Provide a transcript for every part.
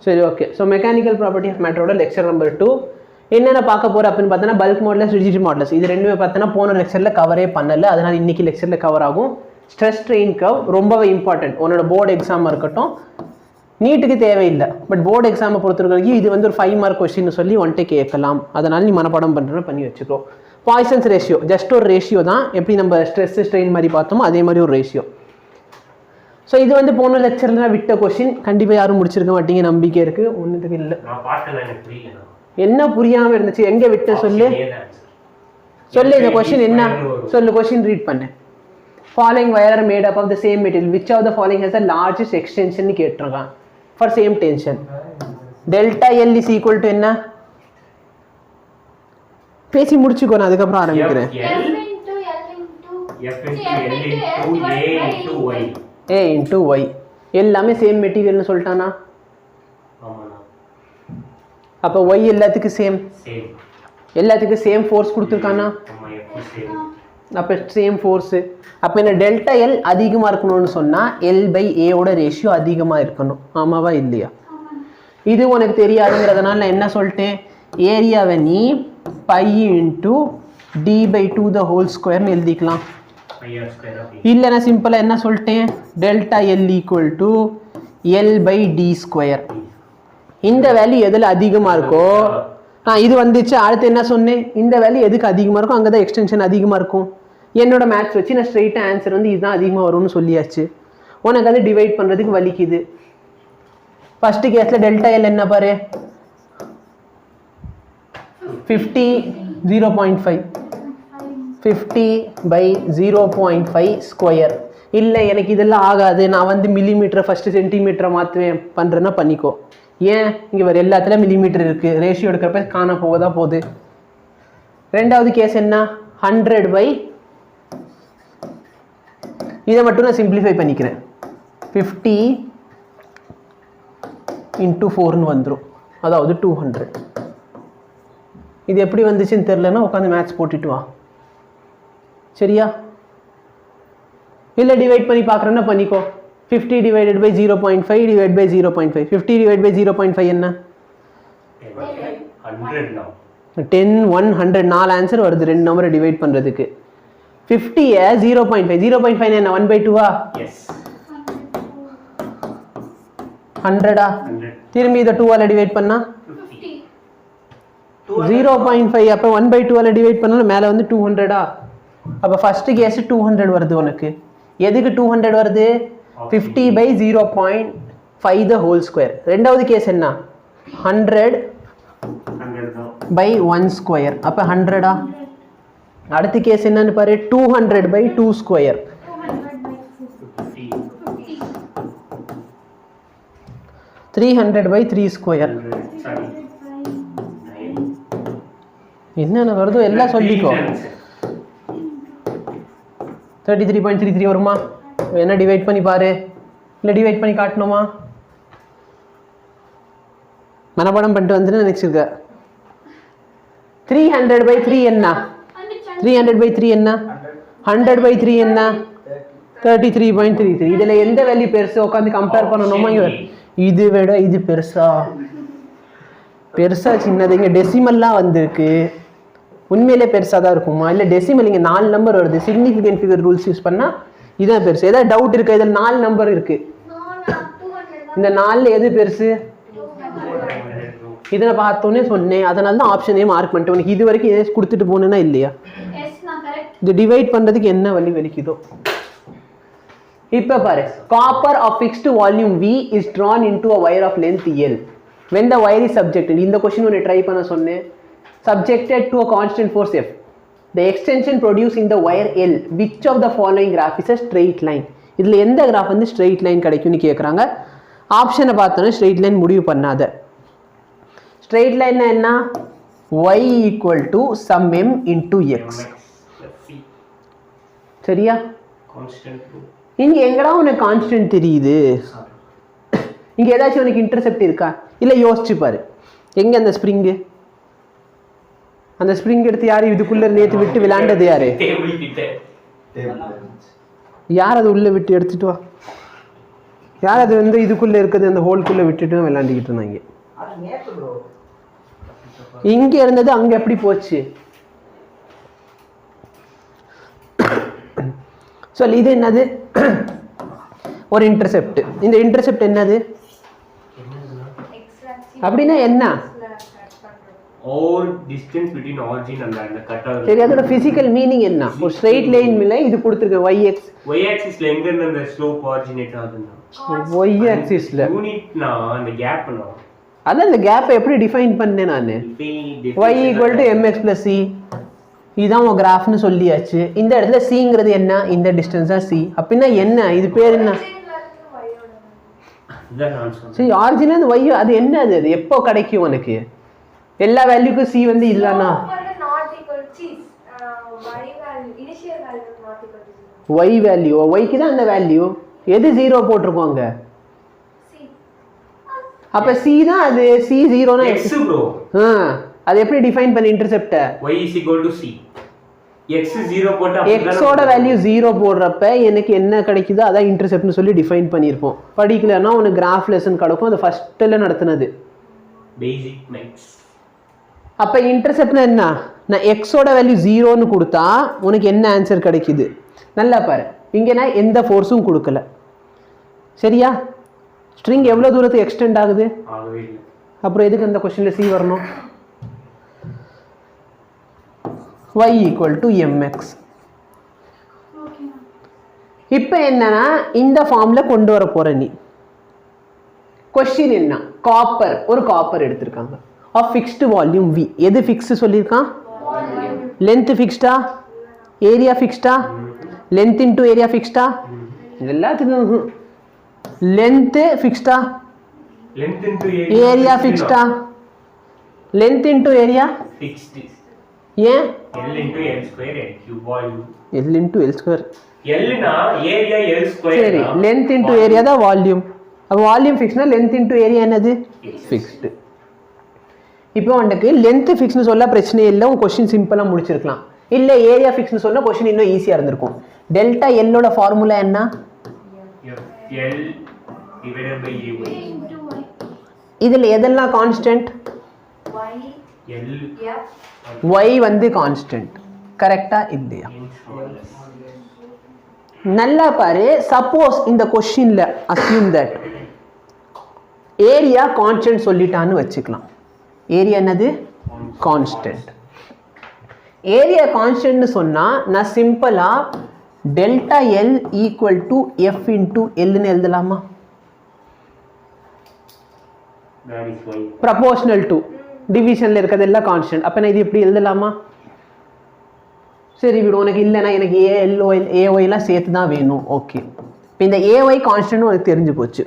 சரி okay. So mechanical property of மேட்டரோட lecture number 2 என்னென்ன பார்க்க போகிறோம் அப்படின்னு பார்த்தோன்னா பல்க் மாடலஸ், ரிஜிட் மாடலஸ். இது ரெண்டுமே பார்த்தோன்னா போன லெக்சரில் கவரே பண்ணலை, அதனால் இன்றைக்கி லெக்சரில் கவர் ஆகும். ஸ்ட்ரெஸ் ஸ்ட்ரெயின் கர்வ் ரொம்பவே இம்பார்ட்டன்ட். உன்னோட போர்டு எக்ஸாமாக இருக்கட்டும், நீட்டுக்கு தேவையில்லை, பட் போர்டு எக்ஸாமை பொறுத்தவரைக்கும் இது வந்து ஒரு 5 மார்க் கொஸ்டின் சொல்லி ஒன்ட்டே கேட்கலாம். அதனால் நீ மனப்பாடம் பண்ணுறேன்னு பண்ணி வச்சுக்கோ. பாய்சன்ஸ் ரேஷியோ ஜஸ்ட் ஒரு ரேஷியோ தான், எப்படி நம்ம ஸ்ட்ரெஸ் ஸ்ட்ரெயின் மாதிரி பார்த்தோமோ அதே மாதிரி ஒரு ரேஷியோ. ஸோ இது வந்து போன லெக்சரில் விட்ட கொஸ்டின், கண்டிப்பாக யாரும் முடிச்சிருக்க மாட்டீங்க நம்பிக்கை இருக்குது. ஒன்றுத்துக்கு இல்லை. என்ன புரியாமல் இருந்துச்சு, எங்கே விட்ட சொல்லு சொல்லு. இந்த கொஸ்டின் என்ன சொல்லு, கொஸ்டின் ரீட் பண்ணு. Following wire are made up of the same material, which of the following has the largest extension கேட்டிருக்கான் for same tension. Delta L is equal to என்ன பேசி முடிச்சுக்கோ, நான் அதுக்கப்புறம் ஆரம்பிக்கிறேன். A into y எல்லாமே சேம் மெட்டீரியல்னு சொல்லிட்டானா? அப்போ y எல்லாத்துக்கும் சேம், எல்லாத்துக்கும் சேம் ஃபோர்ஸ் கொடுத்துருக்கானா? அப்போ சேம் ஃபோர்ஸு. அப்போ என்ன டெல்டா எல் அதிகமாக இருக்கணும்னு சொன்னால் எல் பை ஏவோட ரேஷியோ அதிகமாக இருக்கணும், ஆமாவா இல்லையா? இது உனக்கு தெரியாதுங்கிறதுனால நான் என்ன சொல்லிட்டேன், ஏரியாவை நீ pi into D by 2 the whole ஸ்கொயர்னு எழுதிக்கலாம். இல்லை நான் சிம்பிளாக என்ன சொல்லிட்டேன், delta L equal to L by D square. இந்த வேல்யூ எதில் அதிகமாக இருக்கோ இது வந்துச்சு. அடுத்து என்ன சொன்னேன், இந்த வேல்யூ எதுக்கு அதிகமாக இருக்கும் அங்கே தான் எக்ஸ்டென்ஷன் அதிகமாக இருக்கும். என்னோட மேத்ஸ் வச்சு நான் ஸ்ட்ரெயிட்டாக ஆன்சர் வந்து இதுதான் அதிகமாக வரும்னு சொல்லியாச்சு. உனக்கு அது டிவைட் பண்ணுறதுக்கு வலிக்குது. ஃபஸ்ட்டு கேஸில் டெல்டா எல் என்ன பாரு, 50 0.5 50 by 0.5 ஸ்கொயர். இல்லை எனக்கு இதெல்லாம் ஆகாது, நான் வந்து மில்லிமீட்டரை ஃபஸ்ட்டு சென்டிமீட்டரை மாற்றுவேன் பண்ணுறேன்னா பண்ணிக்கோ. ஏன் இங்கே வேறு எல்லாத்துலேயும் மில்லிமீட்டர் இருக்குது, ரேஷியோ எடுக்கிறப்ப காண போகதா போகுது. ரெண்டாவது கேஸ் என்ன, 100 by இதை மட்டும் நான் சிம்பிளிஃபை பண்ணிக்கிறேன், 50 into 4ன்னு வந்துடும், அதாவது 200. இது எப்படி வந்துச்சுன்னு தெரிலன்னா உட்காந்து மேத்ஸ் போட்டுட்டு வா, சரியா? இல்லை டிவைட் பண்ணி பார்க்குறேன்னா பண்ணிக்கோ. 50 divided by 0.5 divided by 0.5. 50 divided by 0.5 என்ன, 10 100 4 ஆன்சர் வருது ரெண்டு நம்பரை டிவைட் பண்ணுறதுக்கு. 50 0.5 0.5 என்ன 1/2 100 திரும்பி இதை 2ஆல் டிவைட் பண்ணா 0.5. அப்போ 1/2ஆல் டிவைட் பண்ணாலும் மேலே வந்து 200. அப்போ ஃபஸ்ட்டு கேஸு 200 வருது உனக்கு. எதுக்கு 200 வருது, 50 by 0.5 the whole square. ரெண்டாவது கேஸ் என்ன, 100 by 1 square. அப்போ 100. அடுத்த கேஸ் என்னன்னு பாரு, 200 by 2 square. 300 by 3 square. என்னென்ன வருதோ எல்லாம் சொல்லிக்கோ. 33.33 வருமா? என்ன டிவைட் பண்ணி பாரு, இல்லை டிவைட் பண்ணி காட்டணுமா? மனப்பாடம் பண்ணிட்டு வந்து நினைச்சிருக்க. 300 by 3 என்ன, 300 by 3 என்ன, 100 by 3 என்ன, 33.33. இதில் எந்த வேல்யூ பெருசு உட்காந்து கம்பேர் பண்ணணுமா? இது விட இது பெருசா பெருசா சின்னது? இங்கே டெசிமல்லாம் வந்திருக்கு, உண்மையிலே பெருசாக தான் இருக்குமா? இல்லை டெசிமல் இங்கே 4 நம்பர் வருது, சிக்னிஃபிகன்ட் ஃபிகர் ரூல்ஸ் யூஸ் பண்ணால் இதுதான் பெருசு. ஏதாவது டவுட் இருக்குது, இதில் 4 நம்பர் இருக்குது, இந்த 4ல் எது பெருசு? இதை நான் பார்த்தோன்னே சொன்னேன், அதனால தான் ஆப்ஷனே மார்க் பண்ணிட்டு உனக்கு இது வரைக்கும் எதாவது கொடுத்துட்டு போனேன்னா இல்லையா? இது டிவைட் பண்ணுறதுக்கு என்ன வழி வலிக்குதோ. இப்போ பாரு, copper of fixed volume V is drawn into a wire of length L when the wire is subjected. இந்த கொஸ்டின் ஒன்று ட்ரை பண்ண சொன்னேன். Subjected to a constant force F. The extension produced in the wire L, which of the following graph is a straight line? இதில் எந்த graph வந்து straight line கிடைக்கும்னு கேட்குறாங்க. ஆப்ஷனை பார்த்தோன்னா ஸ்ட்ரெயிட் லைன் முடிவு பண்ணாத. ஸ்ட்ரெயிட் லைன் என்ன, y equal to sum m into x. சரியா? இங்கே எங்கடா உனக்கு கான்ஸ்டன்ட் தெரியுது? இங்கே ஏதாச்சும் உனக்கு இன்டர்செப்ட் இருக்கா? இல்லை யோசிச்சு பாரு, எங்கே அந்த ஸ்ப்ரிங்கு? அந்த ஸ்ப்ரிங் எடுத்து யாரு இதுக்குள்ள நேற்று விட்டு விளையாண்டது யாரு? யார் அது உள்ள விட்டு எடுத்துட்டு வா. யார் அது வந்து இதுக்குள்ளே இருக்குது அந்த ஹோல்குள்ளே விட்டுட்டு விளையாண்டிக்கிட்டு இருந்தாங்க. இங்கே இருந்தது அங்கே எப்படி போச்சு சொல்லி. இது என்னது? ஒரு இன்டர்செப்ட். இந்த இன்டர்செப்ட் என்னது அப்படின்னா என்ன? or distance between origin and the cutter. சரி, அதோட physical meaning என்ன? ஒரு straight line மேல இது கொடுத்திருக்க y axis ல எங்க இருந்து அந்த slope originate ஆகுதுன்னா y axis ல யூனிட் னா அந்த கேப் னா அத அந்த கேப் எப்படி டிஃபைன் பண்ணேன் நானு? y = mx + c. இதான் உங்க கிராஃப்னு சொல்லியாச்சு. இந்த இடத்துல cங்கிறது என்ன? இந்த டிஸ்டன்ஸ் தான் c. அப்படினா என்ன? இது பேர் என்ன? இதான் ஆன்சர். சரி, ஆரிஜின் அந்த y அது என்ன? அது எப்போ கிடைக்கும் உனக்கு? எல்லா வேல்யூக்கும் c வந்து இல்லனா y வேல்யூ y க்கு தான் அந்த வேல்யூ. எது 0 போட்டுருக்கோங்க? அப்ப c தான் அது. c 0 னா x bro. அது எப்படி டிஃபைன் பண்ணி இன்டர்செப்ட்? y = c. x 0 போட்டா x ஓட வேல்யூ 0 போடுறப்ப எனக்கு என்ன கிடைக்குதோ அதான் இன்டர்செப்ட்னு சொல்லி டிஃபைன் பண்ணியிருப்போம். படிக்கலன்னா உனக்கு கிராஃப் லெசன் கிடைக்கும். அது ஃபர்ஸ்ட்ல நடத்துனது பேசிக் மேக்ஸ். அப்ப இன்டர்செப்ட்னா என்ன? நான் x ஓட வேல்யூ 0ன்னு கொடுத்தா உனக்கு என்ன ஆன்சர் கிடைக்குது? நல்லா பாரு. இங்க நான் எந்த ஃபோர்ஸும் கொடுக்கல. சரியா? ஸ்ட்ரிங் எவ்வளவு தூரத்துக்கு எக்ஸ்டெண்ட் ஆகுது? ஆகவே இல்ல. அப்புறம் எதுக்கு அந்த क्वेश्चनல c வரணும்? y = mx. இப்போ என்னன்னா இந்த ஃபார்ம்ல கொண்டு வர போற நீ. क्वेश्चन என்ன? காப்பர், ஒரு காப்பர் எடுத்துருக்காங்க of fixed volume v. எது ஃபிக்ஸ் சொல்லியிருக்கான்? லென்த் ஃபிக்ஸ்டா? ஏரியா ஃபிக்ஸ்டா? லென்த் இன்டு ஏரியா ஃபிக்ஸ்டா? எல்லாத்துக்கும் லென்த் ஃபிக்ஸ்டா? லென்த் இன்டு ஏரியா ஃபிக்ஸ்டா? Length into area fixed. ஏன்? l * l² l³ volume. l * l². l னா ஏரியா l². சரி, லென்த் இன்டு ஏரியா தான் வால்யூம். அப்ப வால்யூம் ஃபிக்ஸ்னா லென்த் இன்டு ஏரியா என்னது? ஃபிக்ஸ்ட். இப்போ உங்களுக்கு லென்த் ஃபிக்ஸ்னு சொல்ல பிரச்சனை இல்லை. உங்க क्वेश्चन சிம்பிளா முடிச்சிருக்கலாம். இல்ல ஏரியா ஃபிக்ஸ்னு சொன்னா क्वेश्चन இன்னும் ஈஸியா இருந்திருக்கும். டெல்டா எல் ஓட ஃபார்முலா என்ன? l / ay. இதுல எதெல்லாம் கான்ஸ்டன்ட்? y வந்து கான்ஸ்டன்ட். கரெக்ட்டா இல்லையா? நல்லா பாரு. சப்போஸ் இந்த क्वेश्चनல அஸ்யூம் தட் ஏரியா கான்ஸ்டன்ட் சொல்லிட்டான்னு வச்சுக்கலாம். ஏரியா என்னது? கான்ஸ்டன்ட். ஏரியா கான்ஸ்டன்ட்னு சொன்னா நான் சிம்பிளா டெல்டா எல் = f * l ன்னு எழுதலாமா? ப்ரொபோர்ஷனல் டு டிவிஷன்ல இருக்கிறது எல்லாம் கான்ஸ்டன்ட். அப்ப நான் இது எப்படி எழுதலாமா? சரி விடு, உனக்கு இல்லைன்னா எனக்கு ஏஒய் எல்லாம் சேர்த்து தான் வேணும். ஓகே, இப்போ இந்த ஏஒய் கான்ஸ்டன்ட் உனக்கு தெரிஞ்சு போச்சு.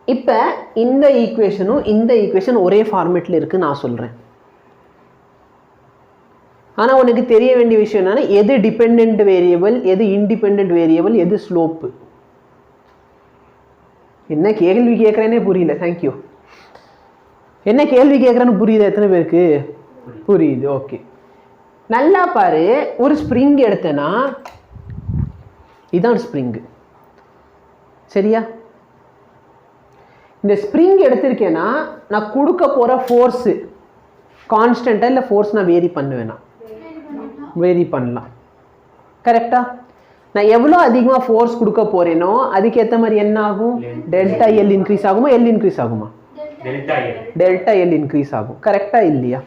இப்போ இந்த ஈக்குவேஷனும் இந்த ஈக்குவேஷன் ஒரே ஃபார்மேட்டில் இருக்குது நான் சொல்கிறேன். ஆனால் உனக்கு தெரிய வேண்டிய விஷயம் என்னன்னா எது டிபெண்ட் வேரியபிள், எது இன்டிபெண்ட் வேரியபிள், எது ஸ்லோப்பு. என்ன கேள்வி கேட்குறேனே புரியல. தேங்க்யூ. என்ன கேள்வி கேட்குறேன்னு புரியுது? எத்தனை பேருக்கு புரியுது? ஓகே, நல்லா பாரு. ஒரு ஸ்ப்ரிங் எடுத்தேன்னா இதான் ஸ்ப்ரிங்கு. சரியா? இந்த ஸ்ப்ரிங் எடுத்திருக்கேன்னா நான் கொடுக்க போகிற ஃபோர்ஸு கான்ஸ்டண்ட்டாக இல்லை ஃபோர்ஸ் நான் வேரி பண்ணுவேன்னா? வேரி பண்ணலாம். கரெக்டா? நான் எவ்வளோ அதிகமாக ஃபோர்ஸ் கொடுக்க போகிறேனோ அதுக்கேற்ற மாதிரி என்ன ஆகும்? டெல்டா எல் இன்க்ரீஸ் ஆகுமா எல் இன்க்ரீஸ் ஆகுமா? டெல்டா எல் இன்க்ரீஸ் ஆகும். கரெக்டா இல்லையா?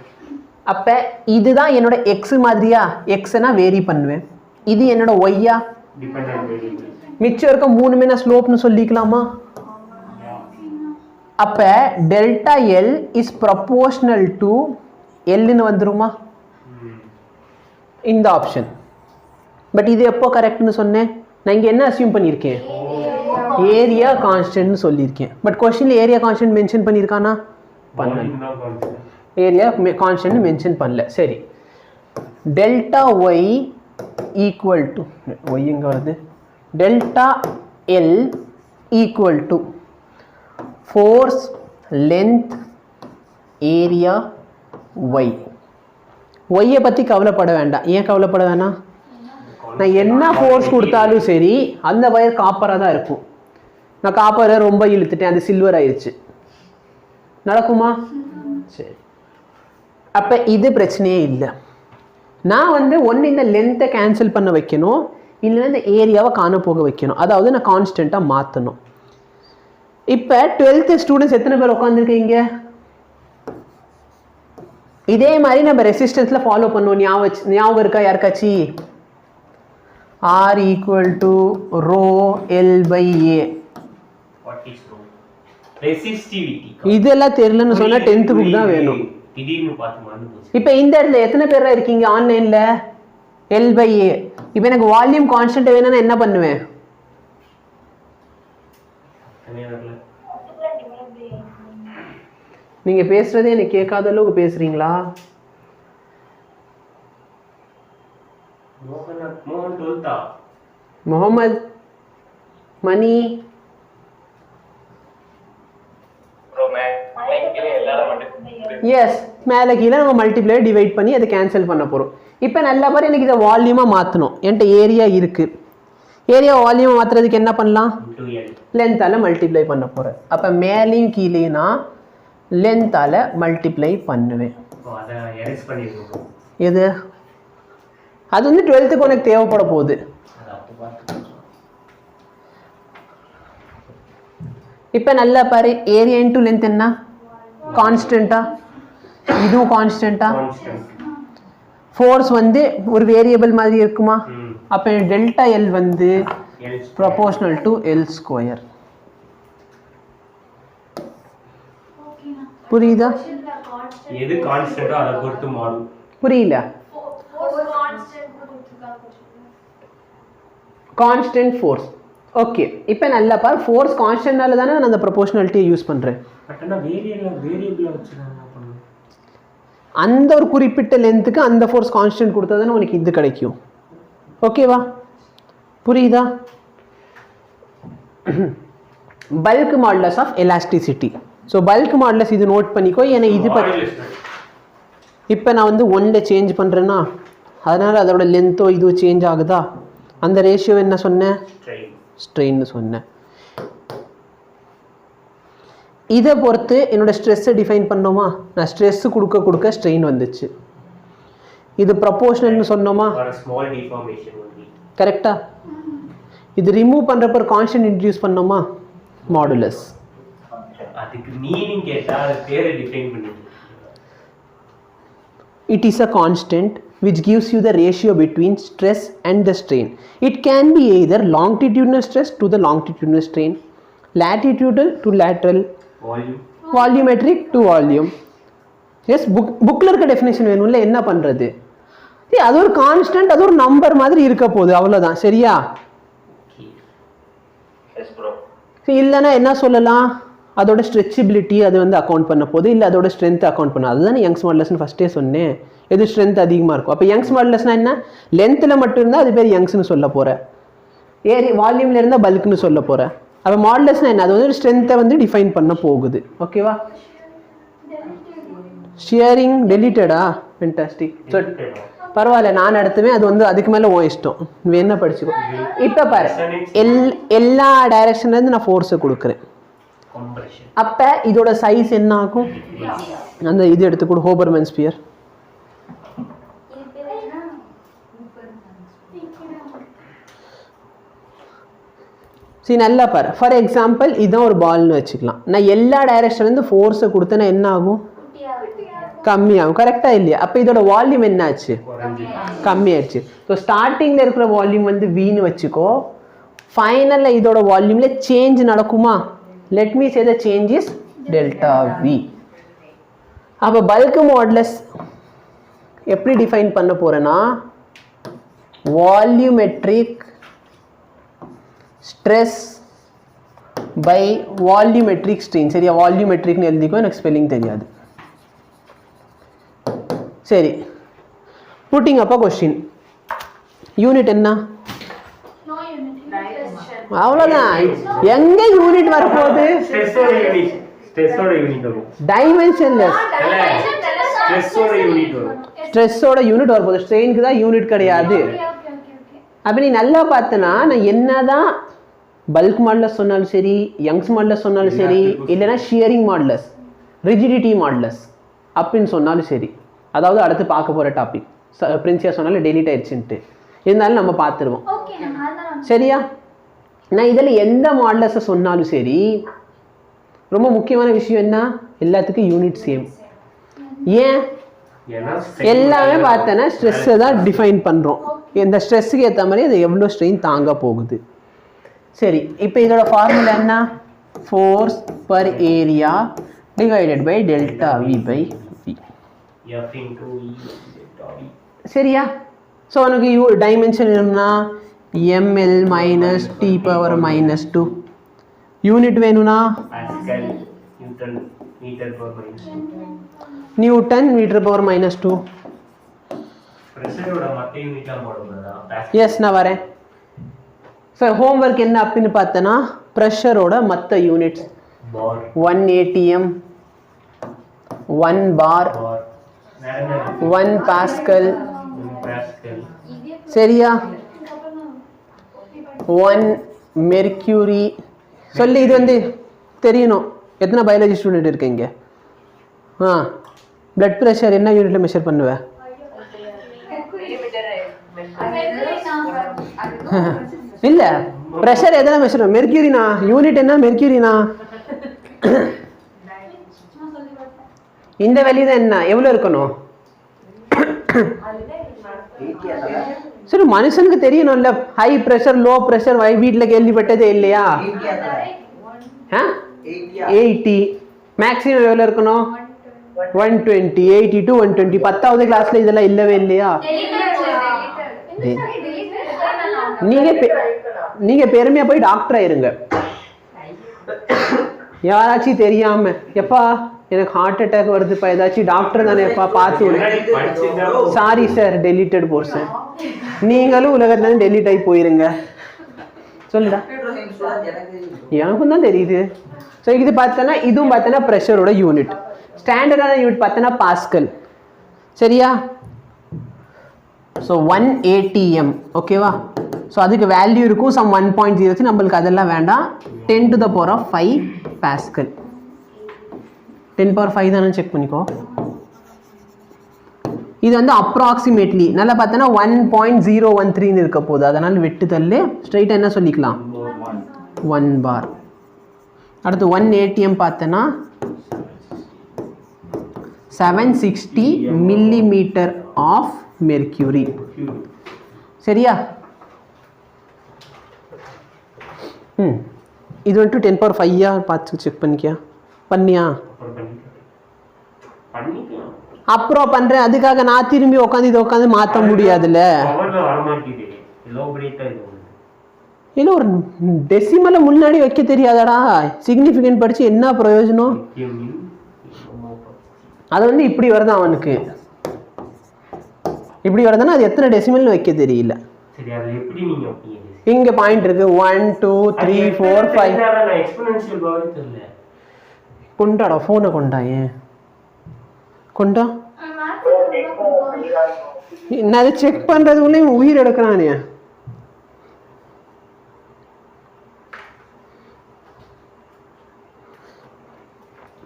அப்போ இதுதான் என்னோட எக்ஸ் மாதிரியா? எக்ஸ்னா வேரி பண்ணுவேன். இது என்னோட ஒய்யா? மிச்சம் இருக்க மூணுமே நான் ஸ்லோப்னு சொல்லிக்கலாமா? அப்போ delta L is proportional to எல்னு வந்துருமா இந்த ஆப்ஷன்? பட் இது எப்போ கரெக்ட்னு சொன்னேன்? நான் இங்கே என்ன அஸ்யூம் பண்ணியிருக்கேன்? ஏரியா கான்ஸ்டன்ட்னு சொல்லியிருக்கேன். பட் क्वेश्चनல ஏரியா கான்ஸ்டன்ட் மென்ஷன் பண்ணியிருக்கானா? பண்ணல. ஏரியா கான்ஸ்டன்ட் மென்ஷன் பண்ணல. சரி, delta Y equal to Y எங்கே வருது? Delta L equal to force length area Y. ஒய்யை பற்றி கவலைப்பட வேண்டாம். ஏன் கவலைப்பட வேணாம்? நான் என்ன ஃபோர்ஸ் கொடுத்தாலும் சரி அந்த வயர் காப்பராக தான் இருக்கும். நான் காப்பரை ரொம்ப இழுத்துட்டேன், அது சில்வர் ஆயிடுச்சு. நடக்குமா? சரி, அப்போ இது பிரச்சனையே இல்லை. நான் வந்து ஒன்று இந்த லென்த்தை கேன்சல் பண்ண வைக்கணும், இல்லைன்னா இந்த ஏரியாவை காண போக வைக்கணும். அதாவது நான் கான்ஸ்டண்ட்டாக மாற்றணும். இப்போ 12th ஸ்டூடெண்ட்ஸ் எத்தனை பேர் உட்காந்துருக்கீங்க? இதே மாதிரி நம்ம ரெசிஸ்டன்ஸில் ஃபாலோ பண்ணுவோம். ஞாபகம் இருக்கா யாருக்காச்சி? R equal to rho L by A. What is rho? Resistivity. இதெல்லாம் தெரியலன்னு சொன்னா 10th புக் தான் வேணும். திடீர்னு பார்த்து மறந்து போச்சு. இப்போ இந்த இடத்துல எத்தனை பேர் இருக்கீங்க ஆன்லைன்ல? L by A. இப்போ எனக்கு வால்யூம் கான்ஸ்டன்ட் வேணும்னா என்ன பண்ணுவேன்? நீங்க பேசுறதே எனக்கு கேட்காத அளவுக்கு பேசுறீங்களா? மோகன் டோல்தா, முகமது, மணி, எஸ், மேலே கீழே நம்ம மல்டிப்ளை டிவைட் பண்ணி அதை கேன்சல் பண்ண போகிறோம். இப்போ நல்லா பாரு, எனக்கு இதை வால்யூமாக மாற்றணும். என்கிட்ட ஏரியா இருக்குது. ஏரியா வால்யூமாக மாற்றுறதுக்கு என்ன பண்ணலாம்? லென்த்தால் மல்டிப்ளை பண்ண போகிறேன். அப்போ மேலேயும் கீழேனா லென்த்தால் மல்டிப்ளை பண்ணுவேன். எது? அது வந்து 12th உனக்கு தேவைப்பட போகுது. இப்போ நல்லா பாரு, ஏரியா இன்டூ லென்த் என்ன? கான்ஸ்டன்ட்டா? இதுவும் கான்ஸ்டன்ட்டா? ஃபோர்ஸ் வந்து ஒரு வேரியபிள் மாதிரி இருக்குமா? அப்போ டெல்டா எல் வந்து ப்ரொபோர்ஷனல் டு எல் ஸ்கொயர். புரியுதா? எது கான்ஸ்டன்ட்டோ அதை பொறுத்து மாறும். புரியல? Constant force. ஓகே, இப்போ நல்லா பாரு, ஃபோர்ஸ் கான்ஸ்டன்ட்னால தானே நான் அந்த ப்ரொபோர்ஷனாலிட்டியை யூஸ் பண்ணுறேன். அந்த ஒரு குறிப்பிட்ட லென்த்துக்கு அந்த ஃபோர்ஸ் கான்ஸ்டன்ட் கொடுத்தா தானே உனக்கு இது கிடைக்கும். ஓகேவா? புரியுதா? Bulk modulus of elasticity. So bulk modulus இது நோட் பண்ணிக்கோ. ஏன்னா இது இப்போ நான் வந்து 1ல் சேஞ்ச் பண்ணுறேன்னா அதனால் அதோட லென்த்தோ இதுவும் சேஞ்ச் ஆகுதா? அந்த ரேஷியோ என்ன சொன்னேன்? ஸ்ட்ரெயின்னு சொன்னேன். இதை பொறுத்து என்னோடய ஸ்ட்ரெஸ்ஸை டிஃபைன் பண்ணோமா? நான் ஸ்ட்ரெஸ்ஸு கொடுக்க கொடுக்க ஸ்ட்ரெயின் வந்துச்சு. இது ப்ரொபோர்ஷனல்னு சொன்னோமா? கரெக்டா? இது ரிமூவ் பண்ணுறப்ப ஒரு கான்ஸ்டன்ட் இன்ட்ரடியூஸ் பண்ணோமா? மாடுலஸ். அதுக்கு மீனிங் கேட்டா அது பேரை டிஃபைன் பண்ணிடு. It is a constant which gives you the ratio between stress and the strain. It can be either longitudinal stress to the longitudinal strain, latitudinal to lateral, volumetric to volume. Yes, bookல இருக்க definition வேணும்ல, என்ன பண்றது? அது ஒரு constant, அது ஒரு number மாதிரி இருக்க போகுது, அவ்வளோதான். சரியா? இல்லைன்னா என்ன சொல்லலாம்? அதோட ஸ்ட்ரெச்சபிலிட்டி அது வந்து அக்கௌண்ட் பண்ண போகுது, இல்லை அதோட ஸ்ட்ரென்த் அக்கௌண்ட் பண்ண. அதுதானே யங்ஸ் மாடுலஸ்னு ஃபஸ்ட்டே சொன்னேன். எது ஸ்ட்ரென்த் அதிகமாக இருக்கும். அப்போ யங்ஸ் மாடுலஸ்னால் என்ன? லென்த்தில் மட்டும் இருந்தால் அது பேர் யங்ஸ்னு சொல்ல போகிறேன். வால்யூமில் இருந்தால் பல்க்னு சொல்ல போகிறேன். அப்போ மாடுலஸ்னால் என்ன? அது வந்து ஸ்ட்ரென்த்தை வந்து டிஃபைன் பண்ண போகுது. ஓகேவா? ஷியரிங் டெலிட்டடா? ஃபென்டாஸ்டிக். ஸோ பரவாயில்ல, நான் நடத்துவேன். அது வந்து அதுக்கு மேலே உன் இஷ்டம், நீ என்ன படிச்சுக்கோ. இப்போ பாரு, எல்லா டைரக்ஷன்லேருந்து நான் ஃபோர்ஸை கொடுக்குறேன். அப்போ இதோட சைஸ் என்ன ஆகும்? அந்த இது எடுத்துக்கூட ஹோபர்மேன் ஸ்பியர். சரி, நல்லா பாரு. ஃபார் எக்ஸாம்பிள் இதுதான் ஒரு பால்னு வச்சுக்கலாம். நான் எல்லா டைரக்ஷன்லேருந்து ஃபோர்ஸை கொடுத்தேன்னா என்ன ஆகும்? கம்மியாகும். கரெக்டாக இல்லையா? அப்போ இதோட வால்யூம் என்ன ஆச்சு? கம்மியாயிடுச்சு. ஸோ ஸ்டார்டிங்கில் இருக்கிற வால்யூம் வந்து வின்னு வச்சுக்கோ. ஃபைனலில் இதோட வால்யூமில் சேஞ்ச் நடக்குமா? Let me say the change is delta V. அப்போ பல்க் மாடுலஸ் எப்படி டிஃபைன் பண்ண போகிறேன்னா, volumetric stress by volumetric strain. சரியா? வால்யூமெட்ரிக்னு எழுதிக்கோ, எனக்கு ஸ்பெல்லிங் தெரியாது. சரி, புட்டிங் அப்போ கொஸ்டின். யூனிட் என்ன? அவ்வளோதான். எங்க யூனிட் வரப்போகுது? டைமென்ஷன்லெஸ். ஸ்ட்ரெஸ்ஸோட யூனிட் வரப்போகுது, ஸ்ட்ரெயினுக்கு தான் யூனிட் கிடையாது. அப்போ நீ நல்லா பார்த்தனா, நான் என்னதான் பல்க் மாடுலஸ் சொன்னாலும் சரி, யங்ஸ் மாடுலஸ் சொன்னாலும் சரி, இல்லைன்னா ஷியரிங் மாடுலஸ், ரிஜிடிட்டி மாடுலஸ் அப்படின்னு சொன்னாலும் சரி. அதாவது அடுத்து பார்க்க போகிற டாபிக் பிரின்சியா சொன்னாலும் டெலிட் ஆயிடுச்சுன்ட்டு இருந்தாலும் நம்ம பார்த்துருவோம். சரியா? நான் இதில் எந்த மாடுலஸை சொன்னாலும் சரி, ரொம்ப முக்கியமான விஷயம் என்ன, எல்லாத்துக்கும் யூனிட் சேம். ஏன்? எல்லாமே பார்த்தோன்னா ஸ்ட்ரெஸ்ஸை தான் டிஃபைன் பண்ணுறோம். இந்த ஸ்ட்ரெஸ்ஸுக்கு ஏற்ற மாதிரி அது எவ்வளோ ஸ்ட்ரெயின் தாங்க போகுது. சரி, இப்போ இதோட ஃபார்முலா என்ன? Force per area divided by delta V by V. சரியா? ஸோ உனக்கு டைமென்ஷன் என்னன்னா ml minus T power minus 2. Unit வேணும்னா newton metre power minus 2. Yes, நான் வரேன். ஸோ ஹோம்ஒர்க் என்ன அப்படின்னு பார்த்தோன்னா ப்ரெஷரோட மற்ற யூனிட்ஸ் 1 atm, 1 bar, 1 pascal. சரியா? 1 mercury. சொல்லி இது வந்து தெரியணும். எத்தனை பயாலஜி ஸ்டூடெண்ட் இருக்கீங்க? பிளட் ப்ரெஷர் என்ன யூனிட்ல மெஷர் பண்ணுவேன்? இல்லை, ப்ரெஷர் எதனா மெஷர் மெர்க்யூரினா. யூனிட் என்ன? மெர்க்யூரினா. இந்த வேல்யூ தான் என்ன, எவ்வளோ இருக்கணும்? சரி, மனுஷனுக்கு தெரியணும்ல. ஹை ப்ரெஷர், லோ ப்ரெஷர் வீட்டில் கேள்விப்பட்டதே இல்லையா? 80. மேக்ஸிமம் எவ்வளோ இருக்கணும்? 120. 80 to 120. 10வது கிளாஸ்ல இதெல்லாம் இல்லவே இல்லையா? நீங்க பெருமையா போய் டாக்டர் ஆயிருங்க. யாராச்சும் தெரியாம எப்பா எனக்கு ஹார்ட் அட்டாக் வருதுப்பா, ஏதாச்சும் டாக்டர் தானே எப்பா பார்த்து விடு. Sorry sir, deleted portion. நீங்களும் உலகத்துல டெலிட் ஆகி போயிருங்க. சொல்லுடா, எனக்கும் தான் தெரியுது. ஸோ இது பார்த்தோன்னா இதுவும் பார்த்தோன்னா ப்ரெஷரோட யூனிட். ஸ்டாண்டர்டான யூனிட் பார்த்தோன்னா பாஸ்கல். சரியா? So 1 atm. ஓகேவா? ஸோ அதுக்கு வேல்யூ இருக்கும் சம் 1.03. நம்மளுக்கு அதெல்லாம் வேண்டாம். 10 to the power of 5 pascal. 10 power 5 தானே செக் பண்ணிக்கோ. இது வந்து அப்ராக்சிமேட்லி நல்லா பார்த்தோன்னா 1.013 இருக்க போகுது. அதனால் வெட்டு தள்ளு ஸ்ட்ரைட்டாக என்ன சொல்லிக்கலாம்? 1 bar. அடுத்து 1 atm பார்த்தோன்னா 760 millimeter of mercury. சரியா? இது வந்துட்டு 10 power 5 பார்த்து செக் பண்ணியா? அப்புறம் பண்றேன். அதுக்காக நான் திரும்பி உட்காந்து மாற்ற முடியாதுல்ல. இல்லை, ஒரு டெசிமலை முன்னாடி வைக்க தெரியாதாடா? சிக்னிஃபிகன்ட் படிச்சு என்ன பிரயோஜனம்? அது வந்து இப்படி வருதான் அவனுக்கு. இப்படி வருதுன்னா அது எத்தனை டெசிமல்னு வைக்க தெரியல. இங்க பாயிண்ட் இருக்கு 1 2 3 4 5. கொண்டாடா போனை கொண்டா. ஏன் கொண்டா? நான் அதை செக் பண்றதுக்குள்ளே உயிர் எடுக்கிறானே.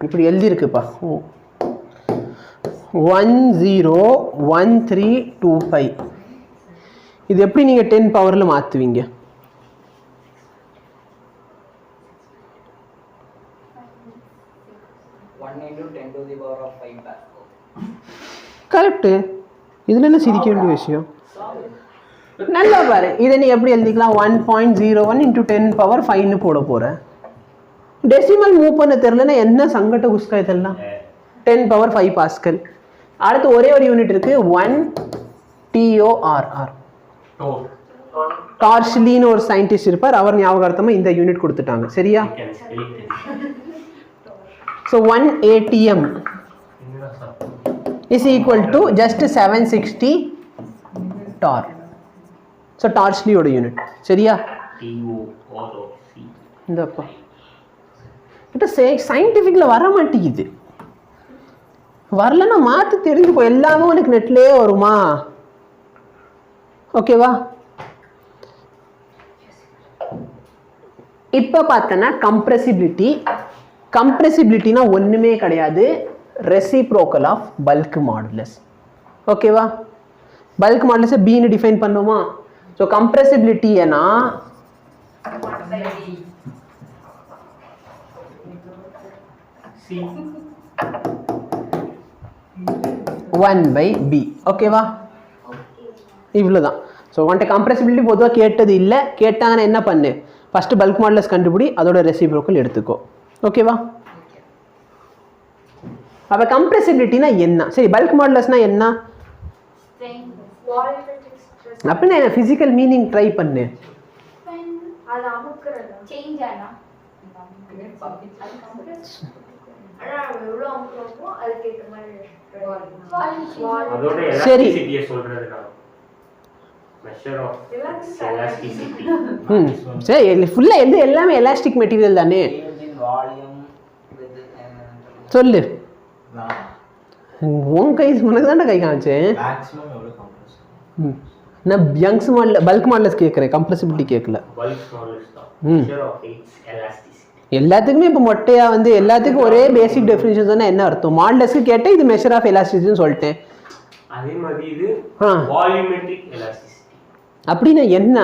இப்படி எழுதி இருக்குப்பா. 101325. இது எப்படி நீங்க 10 பவர்ல மாத்துவீங்க? கரெக்ட். இதுல என்ன சிரிக்க வேண்டிய விஷயம்? நல்லா பாரு. இதை நீ எப்படி எழுதிக்கலாம்? 1.01 into 10 power 5 போட போற. டெசிமல் மூவ் பண்ண தெரியலன்னா என்ன சங்கட்ட குஸ்கா இதெல்லாம். 10 power 5 பாஸ்கல். அடுத்து ஒரே ஒரு யூனிட் இருக்கு 1 TORR. டார்ஷ்லின்னு ஒரு சயின்டிஸ்ட் இருப்பார். அவர் ஞாபகார்த்தமா இந்த யூனிட் கொடுத்துட்டாங்க. சரியா? So 1 atm is equal to just 760 torr. So டார்ஷ்லியோட யூனிட். சரியா? இந்தப்பா கிட்ட சயின்டிஃபிக்ல வர மாட்டேங்குது. வரலன்னா மாற்றி தெரிஞ்சுக்கோ. எல்லாமே உனக்கு நெட்லேயே வருமா? ஓகேவா? இப்போ பார்த்தோன்னா கம்ப்ரெசிபிலிட்டினா ஒன்றுமே கிடையாது, ரெசிப்ரோக்கல் ஆஃப் பல்க் மாடுலஸ். ஓகேவா? பல்க் மாடுலஸை பின்னு டிஃபைன் பண்ணுவோமா? ஸோ கம்ப்ரெசிபிலிட்டி ஏன்னா 1/b. ஓகேவா? இவ்வளோதான். ஸோ உன்ட்ட கம்ப்ரெசிபிலிட்டி பொதுவாக கேட்டது இல்லை, கேட்டாங்கன்னா என்ன பண்ணு, ஃபஸ்ட்டு பல்க் மாடுலஸ் கண்டுபிடி, அதோட ரெசிப்ரோக்கல் எடுத்துக்கோ. ஓகேவா? அப்போ கம்ப்ரெசிபிலிட்டினா என்ன? சரி, பல்க் மாடுலஸ்னா என்ன அப்படின்னா என்ன? ஃபிசிக்கல் மீனிங் ட்ரை பண்ணு. சரி, சரி, ஃபுல்லாக எல்லாமே எலாஸ்டிக் மெட்டீரியல் தானே. சொல்லு, உன் கை உனக்கு தானே கை காமிச்சேன். நான் யங்ஸ் மாடல் பல்க் மாடலஸ் கேட்குறேன், கம்ப்ரெசிபிலிட்டி கேட்கல. எல்லாத்துக்குமே இப்போ மொட்டையாக வந்து எல்லாத்துக்கும் ஒரே பேசிக் டெஃபினிஷன் தானே. என்ன அர்த்தம்? மாடலஸ்க்கு கேட்டேன், இது மெஷர் ஆஃப் எலாஸ்டிசிட்டின்னு சொல்லிட்டேன். அதே மாதிரி இது வால்யூமெட்ரிக் எலாஸ்டிசிட்டி அப்படின்னா என்ன?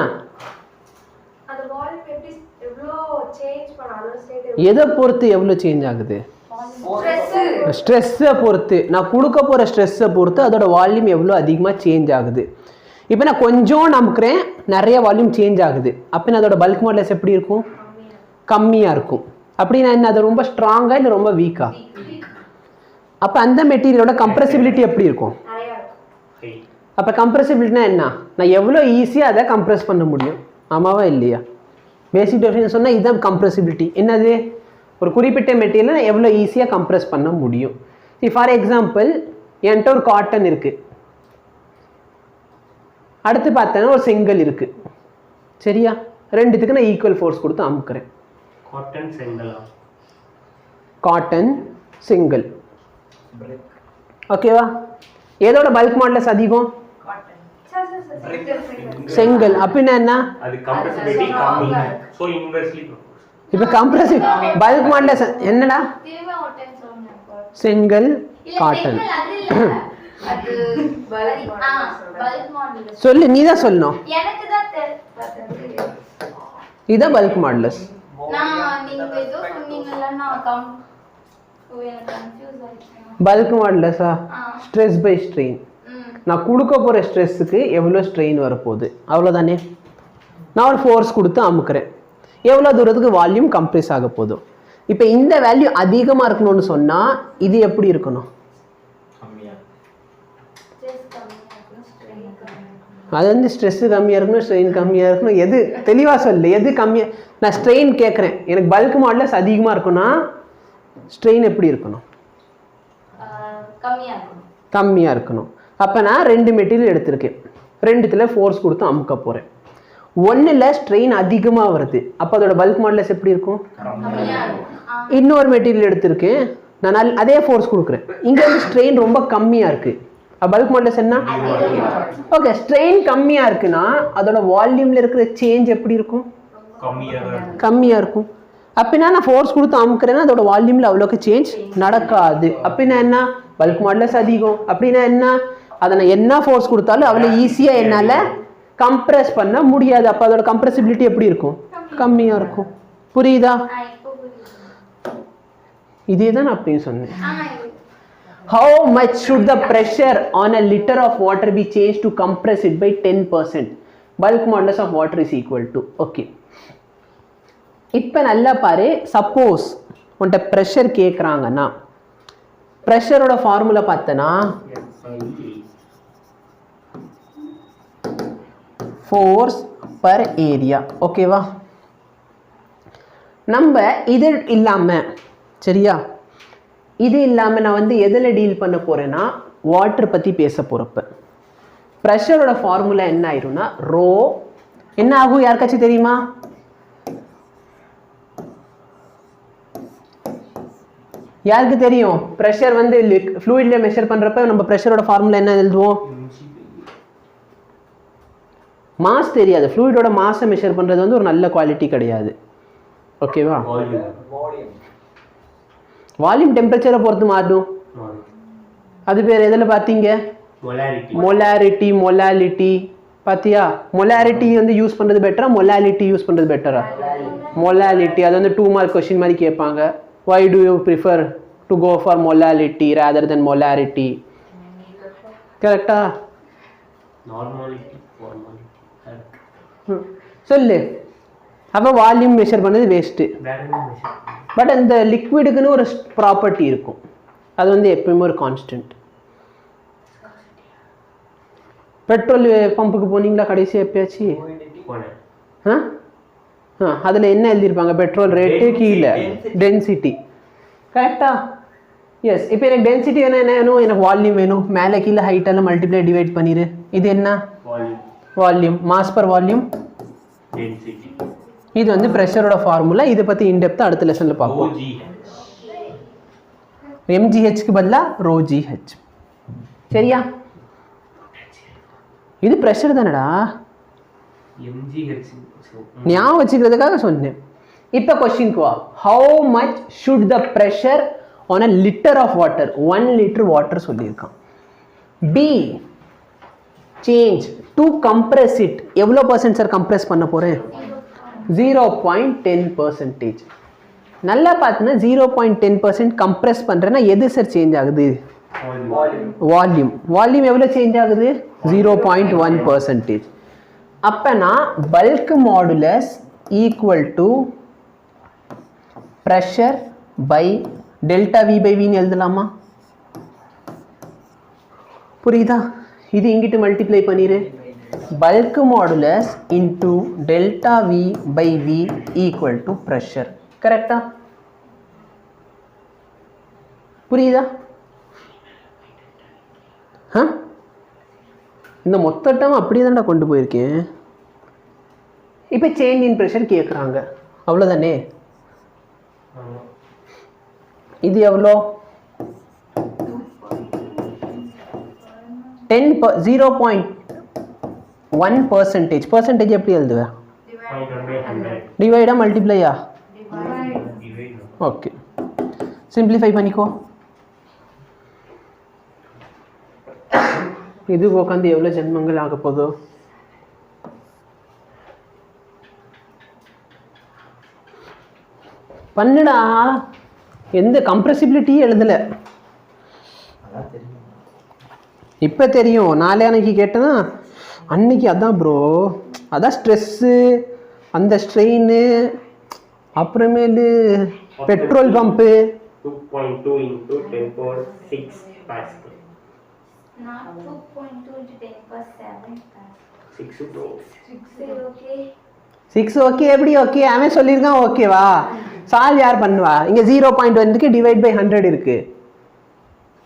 எதை பொறுத்து எவ்வளோ சேஞ்ச் ஆகுது? ஸ்ட்ரெஸ்ஸை பொறுத்து. நான் கொடுக்க போகிற ஸ்ட்ரெஸ்ஸை பொறுத்து அதோட வால்யூம் எவ்வளோ அதிகமாக சேஞ்ச் ஆகுது. இப்போ நான் கொஞ்சம் நம்புக்கிறேன், நிறைய வால்யூம் சேஞ்ச் ஆகுது, அப்படின்னா அதோட பல்க் மாடுலஸ் எப்படி இருக்கும்? கம்மியாக இருக்கும். அப்படின்னா என்ன? அது ரொம்ப ஸ்ட்ராங்காக இல்லை ரொம்ப வீக்கா? அப்போ அந்த மெட்டீரியலோட கம்ப்ரெசிபிலிட்டி எப்படி இருக்கும்? அப்போ கம்ப்ரெசிபிலிட்டினா என்ன? நான் எவ்வளோ ஈஸியாக அதை கம்ப்ரெஸ் பண்ண முடியும். ஆமாவா இல்லையா? பேசிக் டெஃபினிஷன் சொன்னால் இதுதான் கம்ப்ரெசிபிலிட்டி. என்னது? ஒரு குறிப்பிட்ட மெட்டீரியலை நான் எவ்வளோ ஈஸியாக கம்ப்ரெஸ் பண்ண முடியும். ஃபார் எக்ஸாம்பிள், என்கிட்ட ஒரு காட்டன் இருக்குது, அடுத்து பார்த்தேன்னா ஒரு செங்கல் இருக்குது. சரியா? ரெண்டுத்துக்கு நான் ஈக்குவல் ஃபோர்ஸ் கொடுத்து அமுக்குறேன். காட்டன் செங்கல். ஓகேவா? எதோட பல்க் மாடுலஸ் அதிகம்? செங்கல். அப்படின்னா என்ன? இப்போ கம்ப்ரெசிவ் பல்க் மாடுலஸ் என்னடா? செங்கல் காட்டன். சொல்லு, நீ தான் சொல்லணும். இதுதான் பல்க் மாடுலஸ். பல்க் மாடுலஸா? Stress by strain. நான் கொடுக்க போகிற ஸ்ட்ரெஸ்ஸுக்கு எவ்வளோ ஸ்ட்ரெயின் வரப்போகுது, அவ்வளோதானே. நான் ஒரு ஃபோர்ஸ் கொடுத்து அமுக்குறேன், எவ்வளோ தூரத்துக்கு வால்யூம் கம்ப்ரெஸ் ஆக போதும். இப்போ இந்த வேல்யூ அதிகமாக இருக்கணும்னு சொன்னால் இது எப்படி இருக்கணும்? அது வந்து ஸ்ட்ரெஸ்ஸு கம்மியாக இருக்கணும், ஸ்ட்ரெயின் கம்மியாக இருக்கணும். எது தெளிவாக சொல்லு, எது கம்மியாக? நான் ஸ்ட்ரெயின் கேட்குறேன், எனக்கு பல்க் மாடுலஸ் அதிகமாக இருக்குன்னா ஸ்ட்ரெயின் எப்படி இருக்கணும்? கம்மியாக இருக்கணும். அப்போ நான் 2 மெட்டீரியல் எடுத்திருக்கேன், 2த்துல ஃபோர்ஸ் கொடுத்து அமுக்க போகிறேன். 1ல் ஸ்ட்ரெயின் அதிகமாக வருது, அப்போ அதோட பல்க் மாடுலஸ் எப்படி இருக்கும்? இன்னொரு மெட்டீரியல் எடுத்திருக்கேன், நான் அதே ஃபோர்ஸ் கொடுக்குறேன், இங்கே வந்து ஸ்ட்ரெயின் ரொம்ப கம்மியாக இருக்குது, பல்க் மாடுலஸ் என்ன? ஓகே, ஸ்ட்ரெயின் கம்மியாக இருக்குன்னா அதோட வால்யூமில் இருக்கிற சேஞ்ச் எப்படி இருக்கும்? கம்மியாக இருக்கும். அப்படின்னா நான் ஃபோர்ஸ் கொடுத்து அமுக்குறேன்னா அதோட வால்யூமில் அவ்வளோக்கு சேஞ்ச் நடக்காது. அப்படின்னா என்ன? பல்க் மாடுலஸ் அதிகம். அப்படின்னா என்ன? அதை நான் என்ன ஃபோர்ஸ் கொடுத்தாலும் அவ்வளோ ஈஸியாக என்னால் கம்ப்ரெஸ் பண்ண முடியாது. அப்போ அதோட கம்ப்ரெசிபிலிட்டி எப்படி இருக்கும்? கம்மியாக இருக்கும். புரியுதா? இதே தான் நான் அப்படியும் சொன்னேன். How much should the pressure on a liter of water be changed to compress it by 10%? Bulk modulus of water is equal to. Okay. இப்போ நல்லா பாரு, சப்போஸ் உன்ட்ட ப்ரெஷர் கேட்குறாங்கன்னா ப்ரெஷரோட ஃபார்முலா பார்த்தனா ஃபோர்ஸ் பர் ஏரியா. ஓகேவா? நம்ம இது இல்லாமல், சரியா, இது இல்லாமல் நான் வந்து எதில் டீல் பண்ண போகிறேன்னா வாட்டர் பற்றி பேச போகிறப்ப ப்ரெஷரோட ஃபார்முலா என்ன ஆயிரும்னா ரோ என்ன ஆகும்? யாருக்காச்சும் தெரியுமா? யாருக்கு தெரியும்? ப்ரெஷர் வந்து ஃப்ளூயிட்ல மெஷர் பண்ணுறப்ப நம்ம ப்ரெஷரோட ஃபார்முலா என்ன எழுதுவோம்? மாஸ் தெரியாது. ஃப்ளூயிடோட மாஸை மெஷர் பண்ணுறது வந்து ஒரு நல்ல குவாலிட்டி கிடையாது. ஓகேவா? Volume. வால்யூம் டெம்பரேச்சரை பொறுத்து மாறும். அது பேர் எதில் பார்த்தீங்க? Molarity. மொலாலிட்டி பார்த்தியா? மொலாரிட்டி வந்து யூஸ் பண்ணுறது பெட்டரா, மொலாலிட்டி யூஸ் பண்ணுறது பெட்டரா? மொலாலிட்டி. அது வந்து 2 மார்க் கொஸ்டின் மாதிரி கேட்பாங்க. why do you prefer to go for molality rather than molarity? கரெக்டா? Normality. Formality. சொல்லு. அப்போ வால்யூம் மெஷர் பண்ணது வேஸ்ட்டு. வேற என்ன measure? பட் அந்த லிக்விடுக்குன்னு ஒரு ப்ராப்பர்ட்டி இருக்கும், அது வந்து எப்பயுமே ஒரு கான்ஸ்டன்ட். பெட்ரோல் பம்புக்கு போனீங்களா கடைசி எப்பயாச்சு? போனேன். அதில் என்ன எழுதியிருப்பாங்க? பெட்ரோல் ரேட்டு கீழே டென்சிட்டி. கரெக்டா? எஸ். இப்போ எனக்கு டென்சிட்டி வேணும், என்ன வேணும்? எனக்கு வால்யூம் வேணும். மேலே கீழே ஹைட்டெல்லாம் மல்டிப்ளை டிவைட் பண்ணிடு. இது என்ன? Volume. Volume. Mass per volume. Density. இது வந்து ப்ரெஷரோட ஃபார்முலா. இதை பற்றி இன்டெப்த்தாக அடுத்த லெசனில் பார்ப்போம். mgh பதிலாக ρgh. சரியா? இது ப்ரெஷர் தானடா, mgh. ஞாபகம் வச்சுக்கிறதுக்காக சொன்னேன். இப்போ கொஸ்டின்க்கு வா. How much should the pressure on a litre of water? 1 litre water சொல்லியிருக்கான். Be changed to compress it. எவ்வளோ பர்சன்ட் சார் கம்ப்ரெஸ் பண்ண போகிறேன்? 0.10%. நல்லா பார்த்தீங்கன்னா 0.10% கம்ப்ரெஸ் பண்ணுறேன்னா எது சார் சேஞ்ச் ஆகுது? வால்யூம். வால்யூம் எவ்வளோ சேஞ்ச் ஆகுது? 0.1%. அப்போனா bulk modulus equal to pressure by delta V by வின்னு எழுதலாமா? புரியுதா? இது இங்கிட்டு மல்டிப்ளை பண்ணிடு. Bulk modulus into delta V by V equal to pressure. கரெக்டா? புரியுதா? இந்த மொத்தட்டம் அப்படியே தான்டா கொண்டு போயிருக்கேன். இப்போ சேஞ்ச் இன் ப்ரெஷர் கேட்குறாங்க, அவ்வளோதானே? இது எவ்வளோ? 0.1%. பர்சன்டேஜ் எப்படி எழுதுவேன்? டிவைடா மல்டிப்ளையா? ஓகே, சிம்பிளிஃபை பண்ணிக்கோ. இது உட்காந்து எவ்வளோ ஜென்மங்கள் ஆக போதோ. பண்ணுடா. எந்த கம்ப்ரெசிபிலிட்டி எழுதலை. இப்போ தெரியும், நாளே அன்னைக்கு கேட்டேன்னா அன்னைக்கு அதான் ப்ரோ, அதான் ஸ்ட்ரெஸ்ஸு, அந்த ஸ்ட்ரெயின், அப்புறமேலு petrol pump. 2.2 into 10 power 6 Pascal. Not 2.2 into 10 power 7 Pascal. 6 bro. 6 okay. 6 okay. எப்படி ஓகே? அவன் சொல்லியிருக்கான் ஓகேவா? சால்வ் யார் பண்ணுவா? இங்கே 0.1 டிவைட் பை 100 இருக்கு.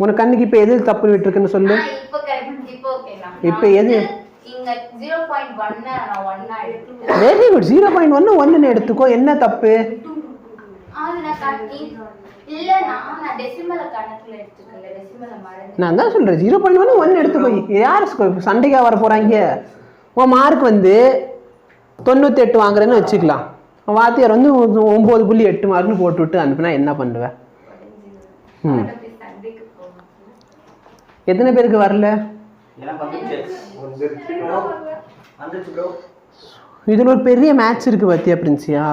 உனக்கு கண்ணுக்கு இப்போ எது தப்பு விட்டுருக்குன்னு சொல்லு. இப்போ கரெக்ட். இப்போ ஓகேனா? இப்போ எது? இங்க 0.1 நான் 1 எடுத்துட்டேன். Very good. 0.1 1ன்னு எடுத்துக்கோ. என்ன தப்பு? அது நான் கட்டி இல்ல, நான் டெசிமல கணக்குல எடுத்துக்கல. டெசிமல மறந்து. நான் தான் சொல்கிறேன் 0.1 1 எடுத்துக்கோ. யார் சண்டைக்காக வர போகிறாங்க? உன் மார்க் வந்து 98 வாங்குறேன்னு வச்சுக்கலாம். வாத்தியார் வந்து 9.8 மார்க்னு போட்டு விட்டு அனுப்புனா என்ன பண்ணுவேன்? எத்தனை பேருக்கு வரல? இதில் ஒரு பெரிய மேட்ச் இருக்குது பார்த்தியா பிரின்சியா?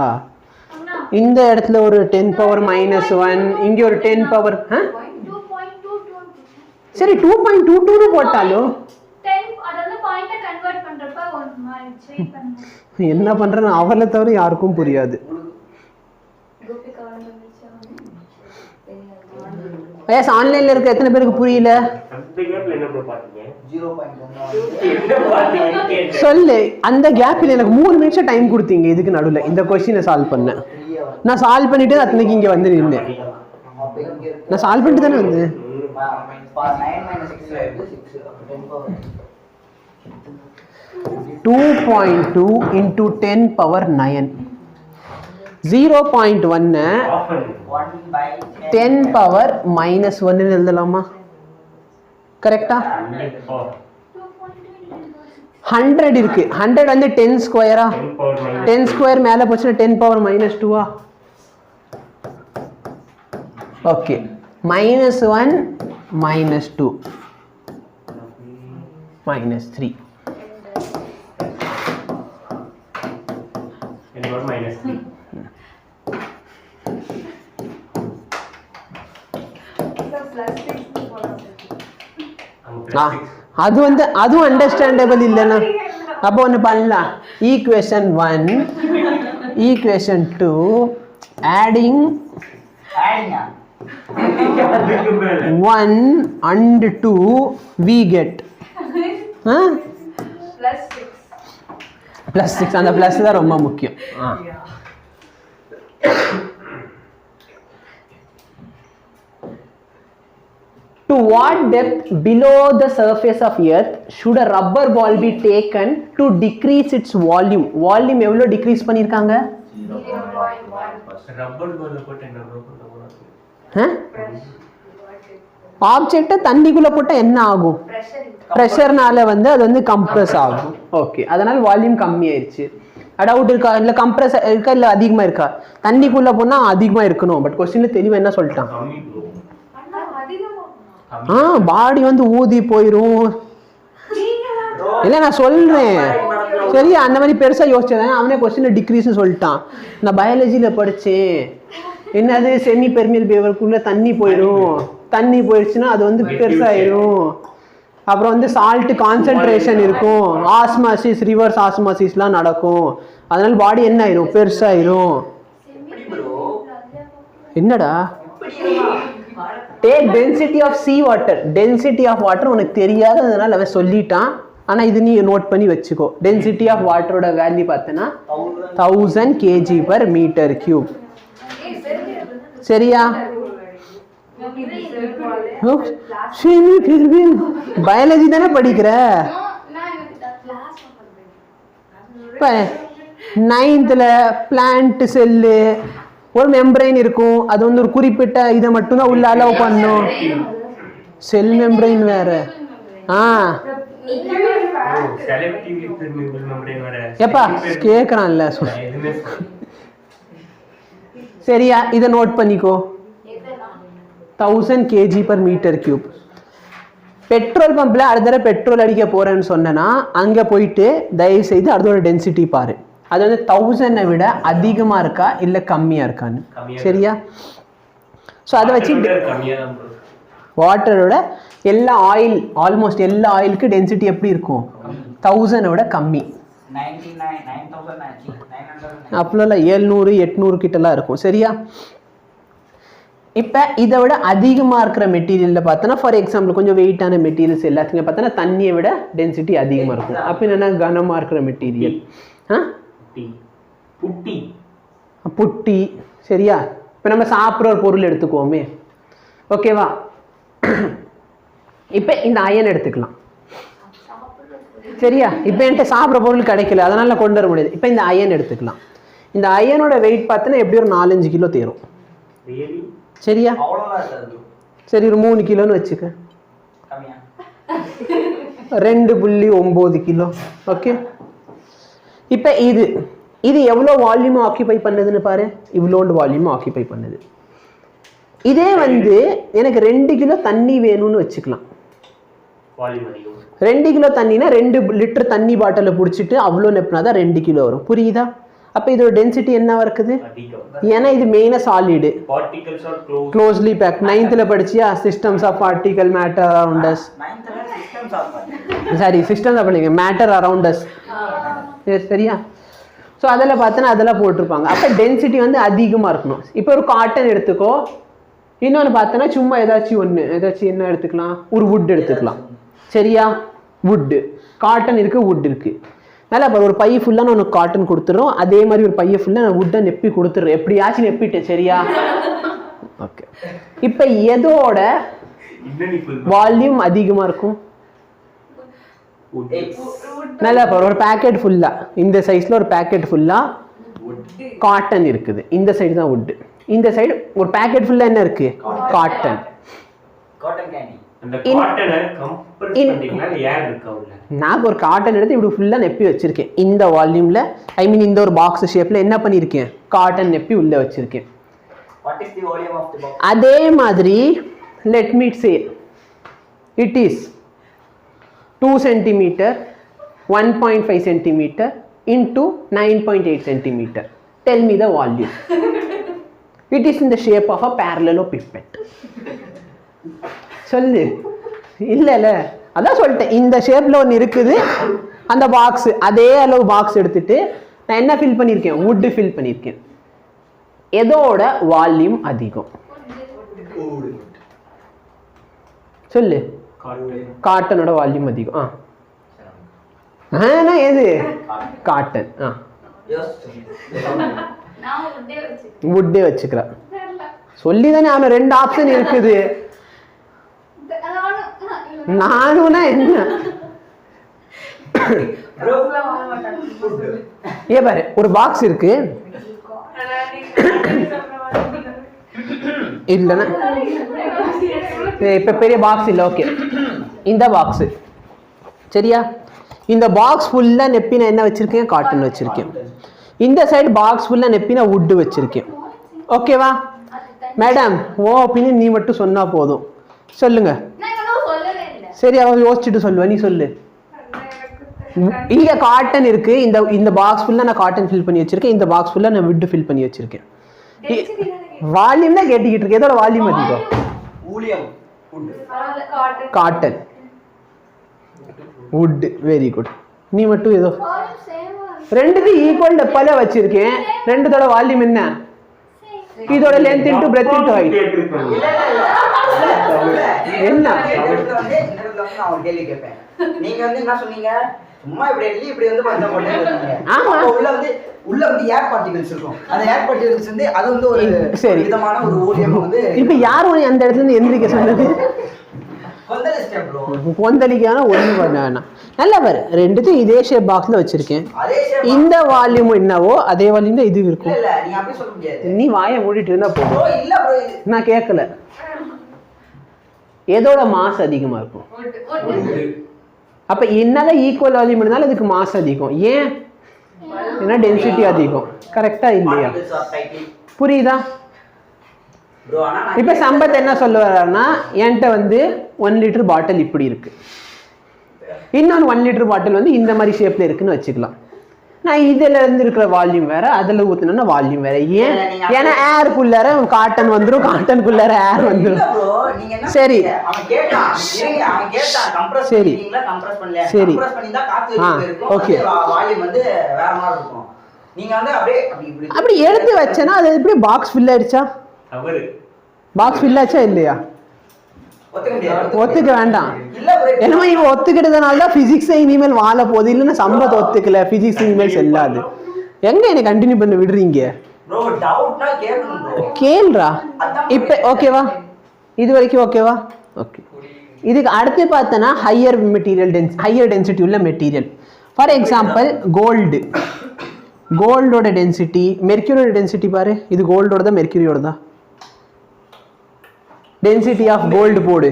இந்த இடத்துல ஒரு 10 பவர் -1, இங்கே ஒரு 10 பவர். சரி 2.22 போட்டாலும் என்ன பண்றேன்னு அவளை தவிர யாருக்கும் புரியாது. எஸ், ஆன்லைன்ல இருக்க எத்தனை பேருக்கு புரியல? சொல்லு. அந்த கேப்ல எனக்கு 3 நிமிஷம் டைம் கொடுத்தீங்க இதுக்கு நடுவில் இந்த கொஸ்டினை சால்வ் பண்ண. நான் சால்வ் பண்ணிட்டு அத்தனைக்கு இங்க வந்து நின்னேன். நான் சால்வ் பண்ணிட்டு தானே வந்து 2.2 into 10 power 9. 0.1 10 power -1 எழுதலாமா? கரெக்டா? 100 இருக்கு. 100 வந்து 10 ஸ்கொயரா? 10 ஸ்கொயர் மேலே போச்சுன்னா 10 power -2ஆ? ஓகே -1 -2 -3 and what -3 அதுவும் அண்டர்ஸ்டாண்டபிள் இல்லைன்னா அப்போ ஒன்று பண்ணலாம். Equation 1 equation 2 adding 1 and 2 we get +6. அந்த ப்ளஸ் தான் ரொம்ப முக்கியம். To what depth below the surface of earth should a rubber ball be taken to decrease its volume? Volume எவ்வளோ decrease பண்ணிருக்காங்க? ரப்பர் பால் போட்டு என்ன பண்ண ஆப்ஜெக்ட்டை தண்ணிக்குள்ள போட்டா என்ன ஆகும்? ப்ரெஷர்னால வந்து அது வந்து கம்ப்ரஸ் ஆகும். ஓகே, அதனால வால்யூம் கம்மி ஆயிடுச்சு. டவுட் இருக்கா? இல்ல கம்ப்ரஸ் இருக்கா இல்ல அதிகமா இருக்கா? தண்ணிக்குள்ள போனா அதிகமா இருக்கணும். பட் கொஸ்டின்ல தெளிவா என்ன சொல்லிட்டான்? பாடி வந்து ஊதி போயிரும். இல்ல நான் சொல்றேன் சரி, அந்த மாதிரி பெருசா யோசிச்சேன். அவனே கொஸ்டின்ல டிக்ரீஸ் சொல்லிட்டான். நான் பயாலஜில படிச்சேன். என்னது செமி பெர்மியல் பேவருக்குள்ள தண்ணி போயிடும். தண்ணி போயிடுச்சுன்னா அது வந்து பெருசாயிரும். அப்புறம் வந்து சால்ட் கான்சென்ட்ரேஷன் இருக்கும். ஆஸ்மாசிஸ் ரிவர்ஸ் ஆஸ்மாசிஸ்லாம் நடக்கும். அதனால பாடி என்ன ஆயிரும்? பெருசாயிரும். என்னடா take density of sea water. Density of water உனக்கு தெரியாது, அதனால அவன் சொல்லிட்டான். ஆனால் இது நீ நோட் பண்ணி வச்சுக்கோ. டென்சிட்டி ஆஃப் வாட்டரோட வேல்யூ பார்த்தனா 1000 kg/m³. சரியா? பயாலஜி தானே படிக்கிற. இப்போ 9th பிளான்ட் செல்லு ஒரு மெம்பரைன் இருக்கும். அது வந்து ஒரு குறிப்பிட்ட இதை மட்டும்தான் உள்ள அலோவ் பண்ணும். செல் மெம்பரைன் வேற. எப்பா கேக்குறான்ல சரியா? இதை நோட் பண்ணிக்கோ. 1000 kg/m³. பெட்ரோல் பம்பில் அடுத்த தடவை பெட்ரோல் அடிக்க போறேன்னு சொன்னா அங்கே போயிட்டு தயவு செய்து அதோட டென்சிட்டி பாரு. அது வந்து 1000 விட அதிகமாக இருக்கா இல்லை கம்மியாக இருக்கான்னு. சரியா? ஸோ அதை வச்சு வாட்டரோட எல்லா ஆயில் ஆல்மோஸ்ட் எல்லா ஆயிலுக்கு டென்சிட்டி எப்படி இருக்கும்? 1000 விட கம்மி. அப்போல்லாம் 700-800 கிட்டலாம் இருக்கும். சரியா? இப்போ இதை விட அதிகமாக இருக்கிற மெட்டீரியலில் பார்த்தோன்னா ஃபார் எக்ஸாம்பிள் கொஞ்சம் வெயிட்டான மெட்டீரியல்ஸ் எல்லாத்துக்குமே பார்த்தோன்னா தண்ணியை விட டென்சிட்டி அதிகமாக இருக்கும். அப்போ என்னென்னா கனமாக இருக்கிற மெட்டீரியல் புட்டி. சரியா? இப்போ நம்ம சாப்பிட்ற ஒரு பொருள் எடுத்துக்குவோமே. ஓகேவா? இப்போ இந்த அயன் எடுத்துக்கலாம். சரியா? இப்போ என்கிட்ட சாப்பிட்ற பொருள் கிடைக்கல, அதனால கொண்டு வர முடியாது. இப்போ இந்த அயன் எடுத்துக்கலாம். இந்த அயனோட வெயிட் பார்த்தோன்னா எப்படி ஒரு 4-5 கிலோ தேரும். சரியா? சரி, ஒரு 3 கிலோன்னு வச்சுக்க. 2.9 கிலோ. ஓகே, இப்போ இது எவ்வளோ வால்யூம் ஆக்கியபை பண்ணுதுன்னு பாரு. இவ்வளோண்டு வால்யூம் ஆக்கியபை பண்ணுது. இதே வந்து எனக்கு 2 கிலோ தண்ணி வேணும்னு வச்சுக்கலாம். 2 கிலோ தண்ணினா 2 லிட்டர் தண்ணி பாட்டிலில் பிடிச்சிட்டு அவ்வளோ நெப்னா தான் 2 கிலோ வரும். புரியுதா? அப்போ இதோட டென்சிட்டி என்ன இருக்குது? ஏன்னா இது மெயினாக சாலிடு, க்ளோஸ்லி பேக். 9th படிச்சியா? Systems of particle matter around us. Sorry, systems of matter around us. சரியா? ஸோ அதில் பார்த்தோன்னா அதெல்லாம் போட்டிருப்பாங்க. அப்போ டென்சிட்டி வந்து அதிகமாக இருக்கணும். இப்போ ஒரு காட்டன் எடுத்துக்கோ. இன்னொன்று பார்த்தோன்னா சும்மா ஏதாச்சும் என்ன எடுத்துக்கலாம்? ஒரு வுட் எடுத்துக்கலாம். சரியா? வுட்டு, காட்டன் இருக்குது, வுட் இருக்குது. நல்லா இப்போ ஒரு பை ஃபுல்லாக நான் உனக்கு காட்டன் கொடுத்துட்றோம். அதே மாதிரி ஒரு பையை ஃபுல்லாக நான் வுட்டை நெப்பி கொடுத்துட்றேன். எப்படியாச்சும் நெப்பிட்டேன். சரியா? ஓகே, இப்போ எதோட வால்யூம் அதிகமாக இருக்கும்? நல்லா இப்போ ஒரு பேக்கெட் ஃபுல்லாக, இந்த சைஸில் ஒரு பேக்கெட் ஃபுல்லாக காட்டன் இருக்குது. இந்த சைடு தான் வுட்டு. இந்த சைடு ஒரு பேக்கெட் ஃபுல்லாக என்ன இருக்குது? காட்டன். நான் ஒரு காட்டன் எடுத்து இப்படி ஃபுல்லாக நெப்பி வச்சிருக்கேன். இந்த வால்யூமில், ஐ மீன் இந்த ஒரு பாக்ஸ் ஷேப்பில் என்ன பண்ணியிருக்கேன்? காட்டன் நெப்பி உள்ளே வச்சிருக்கேன். What is the volume of the box? அதே மாதிரி let me say it is 2 centimeter 1.5 centimeter into 9.8 centimeter. Tell me the volume. It is in the shape of a parallelepiped. சொல்லு இல்ல அதான் சொல்லிட்டேன் இந்த ஷேப்ல ஒன்று இருக்குது அந்த பாக்ஸ் அதே அளவு பாக்ஸ் எடுத்துட்டு நான் என்ன ஃபில் பண்ணியிருக்கேன் wood ஃபில் பண்ணியிருக்கேன் எதோட வால்யூம் அதிகம் சொல்லு காட்டனோட வால்யூம் அதிகம் ஆனா எது காட்டன் நான் wood வச்சுக்கிறேன் சொல்லி தானே அவன 2 ஆப்ஷன் இருக்குது நானும்னா என்ன ஏ பாரு ஒரு பாக்ஸ் இருக்கு இல்லைன்னா இப்ப பெரிய பாக்ஸ் இல்லை ஓகே இந்த பாக்ஸ் சரியா இந்த பாக்ஸ் ஃபுல்லா நெப்பின என்ன வச்சிருக்கேன் காட்டன் வச்சிருக்கேன் இந்த சைடு பாக்ஸ் ஃபுல்லா நெப்பின wood வச்சிருக்கேன் ஓகேவா மேடம் ஓ ஒப்பீனியன் நீ மட்டும் சொன்னா போதும் சொல்லுங்க சரி அவ யோசிச்சுட்டு சொல்லுவா நீ சொல்லு இங்க காட்டன் இருக்கு இந்த பாக்ஸ் ஃபுல்லா நான் காட்டன் ஃபில் பண்ணி வச்சிருக்கேன் இந்த பாக்ஸ் ஃபுல்லா நான் wood ஃபில் பண்ணி வச்சிருக்கேன் வால்யூம் தான் கேட்டிக்கிட்டு இருக்கு எதோட வால்யூம் அதிகம் காட்டன் wood வெரி குட் நீ மட்டும் ஏதோ ரெண்டுக்கும் ஈக்குவல் டெப்பால வச்சிருக்கேன் ரெண்டுத்தோட வால்யூம் என்ன இதோட length into breadth into height என்ன நான் கேள்வி கேட்பேன் நீங்க வந்து என்ன சொன்னீங்க சும்மா இப்படி எள்ளி இப்படி வந்து பஞ்சம் போட்டு ஆமா உள்ள வந்து ஏர் பார்ட்டிகல்ஸ் இருக்கும் அந்த ஏர் பார்ட்டிகல்ஸ் வந்து அது வந்து ஒரு சரி விதமான ஒரு ஓலியம் வந்து இப்போ யார் உன்னை அந்த இடத்துல இருந்து எந்திரிக்க சொன்னது கொந்தளிச்சிட்டேன் ப்ரோ கொந்தளிக்கான ஒண்ணு பண்ண வேணாம் நல்லா பாரு ரெண்டுத்தையும் இதே ஷேப் பாக்ஸ்ல வச்சிருக்கேன் அதே ஷேப் இந்த வால்யூம் என்னவோ அதே வால்யூம் தான் இது இருக்கும் இல்ல நீங்க அப்படி சொல்ல முடியாது நீ வாயை மூடிட்டு இருந்தா போதும் ப்ரோ இல்ல ப்ரோ நான் கேட்கல எதோட மாஸ் அதிகமா இருக்கும் அப்ப என்னதான் ஈக்குவல் வால்யூம் இருந்தாலும் அதுக்கு மாஸ் அதிகம் ஏன் ஏன்னா டென்சிட்டி அதிகம் கரெக்டா இல்லையா புரியுதா ப்ரோ ஆனா இப்ப சம்பத் என்ன சொல்ல வர்றாருன்னா என்கிட்ட வந்து 1 லிட்டர் பாட்டில் இப்படி இருக்கு இன்னொன்று 1 லிட்டர் பாட்டில் வந்து இந்த மாதிரி ஷேப்ல இருக்குன்னு வச்சுக்கலாம் நான் இதுல இருந்து இருக்கிற வால்யூம் வேற அதுல ஊத்துனா வால்யூம் வேற ஏன் ஏன்னா ஏருக்குள்ளார காட்டன் வந்துரும் காட்டனுக்குள்ளார ஏர் வந்துரும் சரி சரி சரி ஓகே அப்படி எடுத்து வச்சேன்னா அது எப்படி பாக்ஸ் ஃபில் ஆயிடுச்சா பாக்ஸ் ஃபில் ஆச்சா இல்லையா ஒத்துக்க வேண்டாம் என்னமோ இவன் ஒத்துக்கிட்டதுனால தான் பிசிக்ஸ் இனிமேல் வாழ போகுது இல்லைன்னா சம்பத் ஒத்துக்கல பிசிக்ஸ் இனிமேல் செல்லாது எங்க என்னை கண்டினியூ பண்ண விடுறீங்க கேள்றா இப்ப ஓகேவா இது வரைக்கும் ஓகேவா ஓகே இதுக்கு அடுத்து பார்த்தனா ஹையர் டென்சிட்டி உள்ள மெட்டீரியல் ஃபார் எக்ஸாம்பிள் கோல்டோட டென்சிட்டி மெர்க்யூரியோட டென்சிட்டி பாரு இது கோல்டோட தான் மெர்க்யூரியோட தான் டென்சிட்டி ஆஃப் கோல்டு போடு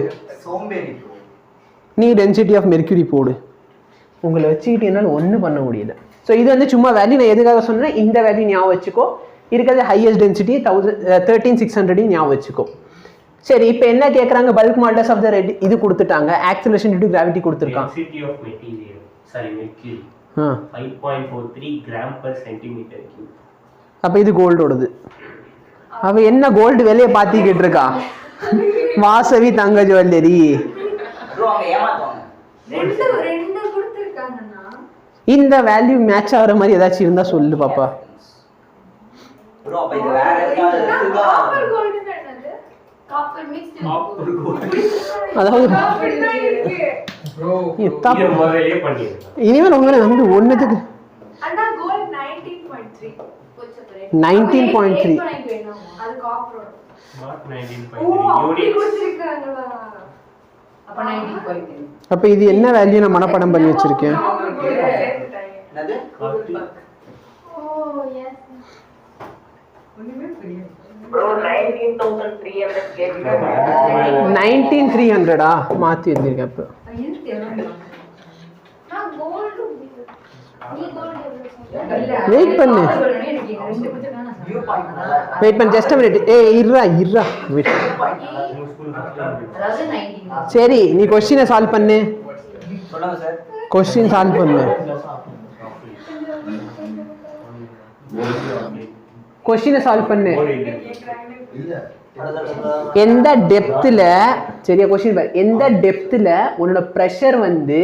நீ டென்சிட்டி ஆஃப் மெர்க்யூரி போடு உங்களை வச்சுக்கிட்டு என்னால் ஒன்றும் பண்ண முடியல ஸோ இது வந்து சும்மா வேல்யூ நான் எதுக்காக சொன்னேன் இந்த வேல்யூ ஞாபகம் வச்சுக்கோ இருக்கிறது ஹையஸ்ட் டென்சிட்டி 13600 ஞாபகம் வச்சுக்கோ சரி இப்போ என்ன கேட்குறாங்க bulk modulus of the red இது கொடுத்துட்டாங்க ஆக்சிலரேஷன் டியூ டு கிராவிட்டி கொடுத்துருக்கான் density of material sorry mercury 5.43 gram per centimeter cube அப்போ இது கோல்டோடது அவ என்ன கோல்டு விலையை பார்த்திக்கிட்டு இருக்கா வாசவி தங்க ஜுவல்லரி இந்த வேல்யூ மேட்ச் ஆகிற மாதிரி ஏதாச்சும் இருந்தா சொல்லு பாப்பா அதாவது இனிமேல் உங்களை வந்து ஒன்னுத்துக்கு 19.3 அப்ப இது என்ன வேல்யூ நான் மனப்பாடம் பண்ணி வச்சிருக்கேன் 19300 மாத்தி வச்சிருக்கேன் அப்ப வெயிட் பண்ணு வியூ பாயிண்ட் நல்லா இருக்கு. வெயிட் பண்ண ஜஸ்ட் மினிட். இருடா wait. வியூ பாயிண்ட் நல்லா இருக்கு. உங்க ஸ்கூல் அதாவது 19 சரி நீ கொஸ்டினை சால்வ் பண்ணு. சொல்லுங்க சார். கொஸ்டின் சால்வ் பண்ணு. கொஸ்டினை சால்வ் பண்ணு. எந்த டெப்த்தில் சரியா கொஸ்டின் பாரு, எந்த டெப்த்தில் உன்னோட ப்ரெஷர் வந்து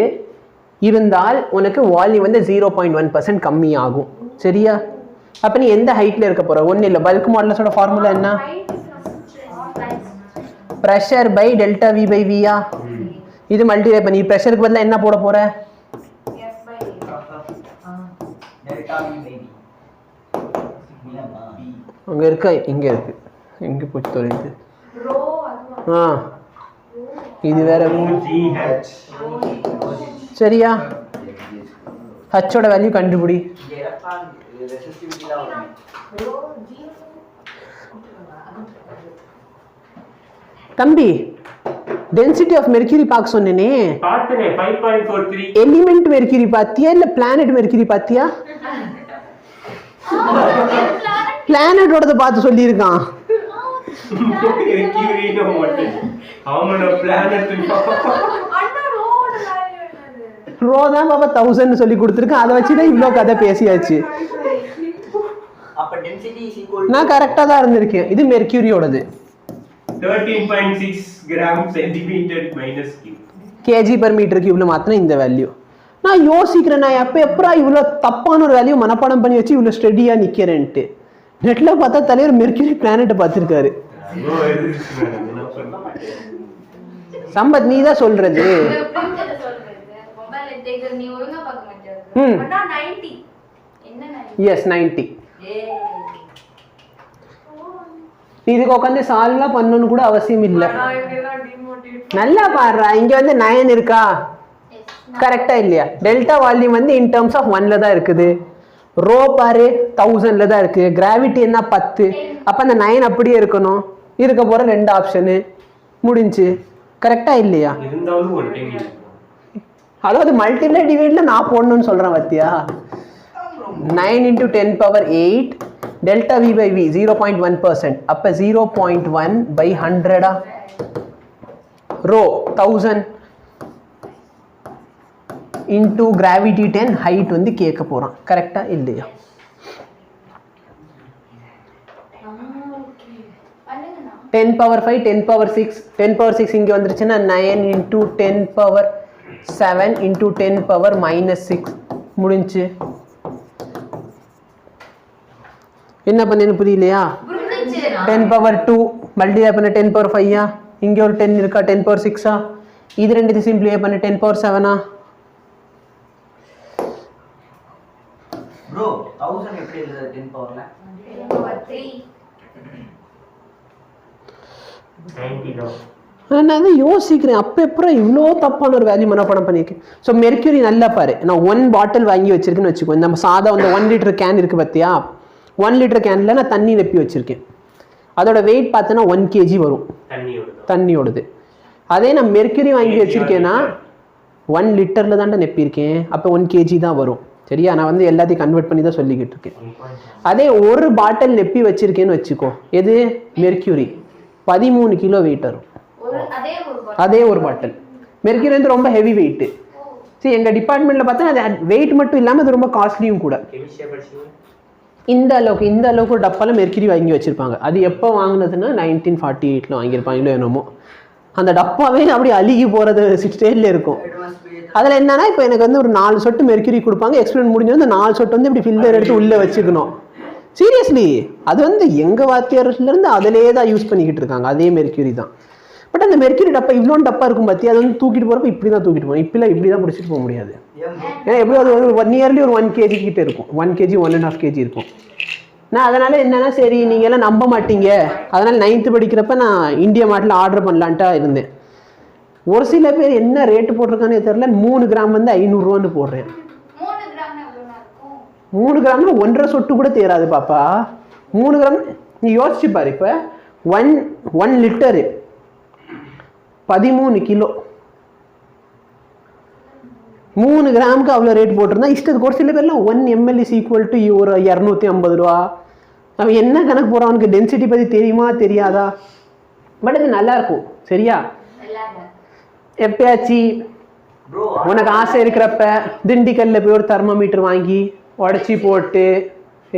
இருந்தால் உனக்கு வால்யூம் வந்து 0.1% கம்மி ஆகும். சரியா? அப்போ நீ எந்த ஹைட்டில் இருக்க போற? ஒன்றும் இல்லை, பல்க் மாடலஸோட ஃபார்முலா என்ன? Pressure by delta V by வியா. இது மல்டிப்ளை பண்ணி ப்ரெஷருக்கு பதிலாக என்ன போட போற? Delta V by V. அங்கே இருக்கா? இங்கே இருக்கு. எங்கே போச்சு தொலைது? ஆ இது வேற. GH. சரியா? ஹச்சோட வேல்யூ கண்டுபிடி. இங்க எலக்ட்ரான் ரெசிஸ்டிவிட்டி தான் வரும். தம்பி டென்சிட்டி ஆஃப் மெர்க்யூரி பார்க்க சொன்னேனே. பார்த்தனே 5.43. எலிமெண்ட் மெர்க்யூரி பாத்தியா இல்ல பிளானட் மெர்க்யூரி பாத்தியா? பிளானட்டோடத பார்த்து சொல்லியிருக்கான். Mercury no what? How many planets? Rho தான் பாப்பா 1000 சொல்லி கொடுத்துருக்கேன். அதை வச்சு தான் இவ்வளோ கதை பேசியாச்சு. அப்ப டென்சிட்டி இஸ் ஈக்குவல் நான் கரெக்டாக தான் இருந்திருக்கேன். இது மெர்க்யூரியோடது 13.6 gram centimeter minus Q. Kg per metre கியூப்ல மாத்தினா இந்த வேல்யூ. நான் யோசிக்கிறேன், நான் எப்போ இவ்வளோ தப்பான ஒரு வேல்யூ மனப்பாடம் பண்ணி வச்சு இவ்வளோ ஸ்டெடியாக நிற்கிறேன்ட்டு. நெட்டில் பார்த்தா தலைவர் மெர்க்யூரி பிளானட்டை பார்த்துருக்காரு. சம்பத் நீ தான் சொல்றது. நீ ஒழுங்கா பார்க்க மாட்டேன். ம் அண்ணா 90 என்ன எஸ் 90. நீ இதுக்கு உட்காந்து சால்வ்லாம் பண்ணணும்னு கூட அவசியம் இல்லை. நான் இதெல்லாம் டிமோட்டிவேட் நல்லா பாடுறா. இங்க வந்து 9 இருக்கா? கரெக்டா இல்லையா? டெல்டா வால்யூம் வந்து இன் டர்ம்ஸ் ஆஃப் 1ல தான் இருக்குது. ரோ பாரு 1000ல தான் இருக்கு. கிராவிட்டி என்ன 10. அப்ப அந்த 9 அப்படியே இருக்கணும். இருக்க போற ரெண்டு ஆப்ஷனு முடிஞ்சு. கரெக்டா இல்லையா? இருந்தாலும் ஒரு டைம் அதாவது மல்டிப்ளை டிவைட்ல நான் போடணும்னு சொல்றேன் பத்தியா? 9 into 10 power 8 delta v by v 0.1%. அப்ப 0.1 by 100 rho 1000 into gravity 10 height வந்து கேட்க போறான். கரெக்டா இல்லையா? பண்ணுங்கண்ணா. 10 power 5 10 power 6 10 power 6 இங்க வந்துருச்சுன்னா 9 into 10 power 7 into 10 power minus 6 முடிஞ்சு. என்ன பண்ணேன்னு புரியலையா? 10 power 2 மல்டிப்ளை பண்ண 10 power 5 இங்க ஒரு 10 இருக்கா? 10 power 6 இது ரெண்டு சிம்பிளிஃபை பண்ண 10 power 7 ப்ரோ 1000 எப்படி எழுதுறது 10 பவர்ல? 3 90 தான். நான் அதை யோசிக்கிறேன். அப்போ எப்பறம் இவ்வளோ தப்பான ஒரு வேல்யூ மனப்பாடம் பண்ணியிருக்கேன். ஸோ மெர்க்யூரி நல்லா பாரு. நான் 1 பாட்டில் வாங்கி வச்சிருக்கேன்னு வச்சுக்கோ. நம்ம சாதா அந்த 1 லிட்டர் கேன் இருக்குது பார்த்தியா? 1 லிட்டர் கேனில் நான் தண்ணி நெப்பி வச்சுருக்கேன். அதோட வெயிட் பார்த்தோன்னா 1 kg வரும் தண்ணியோடது. அதே நான் மெர்க்யூரி வாங்கி வச்சுருக்கேன்னா 1 லிட்டரில் தான்டா நெப்பியிருக்கேன். அப்போ 1 kg தான் வரும். சரியா? நான் வந்து எல்லாத்தையும் கன்வெர்ட் பண்ணி தான் சொல்லிக்கிட்டு இருக்கேன். அதே ஒரு பாட்டில் நெப்பி வச்சுருக்கேன்னு வச்சுக்கோ. எது? மெர்க்யூரி 13 கிலோ வெயிட் வரும். அதே ஒரு பாட்டில். மெர்க்யூரி வந்து ரொம்ப ஹெவி வெயிட்டு. சரி, எங்கள் டிபார்ட்மெண்ட்டில் பார்த்தா அது வெயிட் மட்டும் இல்லாமல் அது ரொம்ப காஸ்ட்லியும் கூட. இந்த அளவுக்கு ஒரு டப்பால மெர்க்யூரி வாங்கி வச்சுருப்பாங்க. அது எப்போ வாங்கினதுன்னா 1948 வாங்கியிருப்பாங்களோ என்னமோ. அந்த டப்பாவே அப்படி அழுகி போகிறது ஸ்டேஜில் இருக்கும். அதில் என்னன்னா இப்போ எனக்கு வந்து ஒரு 4 சொட்டு மெர்க்யூரி கொடுப்பாங்க. எக்ஸ்பெரிமெண்ட் முடிஞ்சு அந்த 4 சொட்டு வந்து இப்படி ஃபில்லர் எடுத்து உள்ளே வச்சுக்கணும். சீரியஸ்லி அது வந்து எங்கள் வாத்தியார்லேருந்து அதிலே தான் யூஸ் பண்ணிக்கிட்டு இருக்காங்க. அதே மெர்க்யூரி தான். பட் அந்த மெர்க்யூரி டப்பா இவ்வளோ டப்பா இருக்கும் பார்த்தியா? அது வந்து தூக்கிட்டு போகிறப்ப இப்படி தான் தூக்கிட்டு போகணும். இப்படிலாம் இப்படி தான் பிடிச்சிட்டு போக முடியாது. ஏன்னா எப்படியும் அது ஒரு நியர்லி ஒரு 1 kg கிட்ட இருக்கும். 1 kg 1.5 kg இருக்கும். நான் அதனால் என்னென்னா சரி நீங்கள் எல்லாம் நம்ப மாட்டீங்க, அதனால் 9th படிக்கிறப்ப நான் இந்தியா மார்ட்டில் ஆர்டர் பண்ணலான்ட்டா இருந்தேன். ஒரு சில பேர் என்ன ரேட்டு போட்டிருக்கானே தெரியல. 3 கிராம் வந்து 500 ரூபான்னு போடுறேன். 3 கிராம்னா 1.5 சொட்டு கூட தேராது பாப்பா. 3 கிராம் நீ யோசிச்சு பாரு. இப்போ 1 லிட்டரு 13 கிலோ 3 கிராமுக்கு அவ்வளோ ரேட் போட்டிருந்தா இஷ்டத்துக்கு. ஒரு சில பேர்லாம் 1 ml is equal to ஒரு 250 ரூபா அவன் என்ன கணக்கு போகிறான், அவனுக்கு டென்சிட்டி பற்றி தெரியுமா தெரியாதா? பட் இது நல்லா இருக்கும் சரியா. எப்பயாச்சு ப்ரோ உனக்கு ஆசை இருக்கிறப்ப திண்டிக்கல்ல போய் ஒரு தெர்மோமீட்டர் வாங்கி உடச்சி போட்டு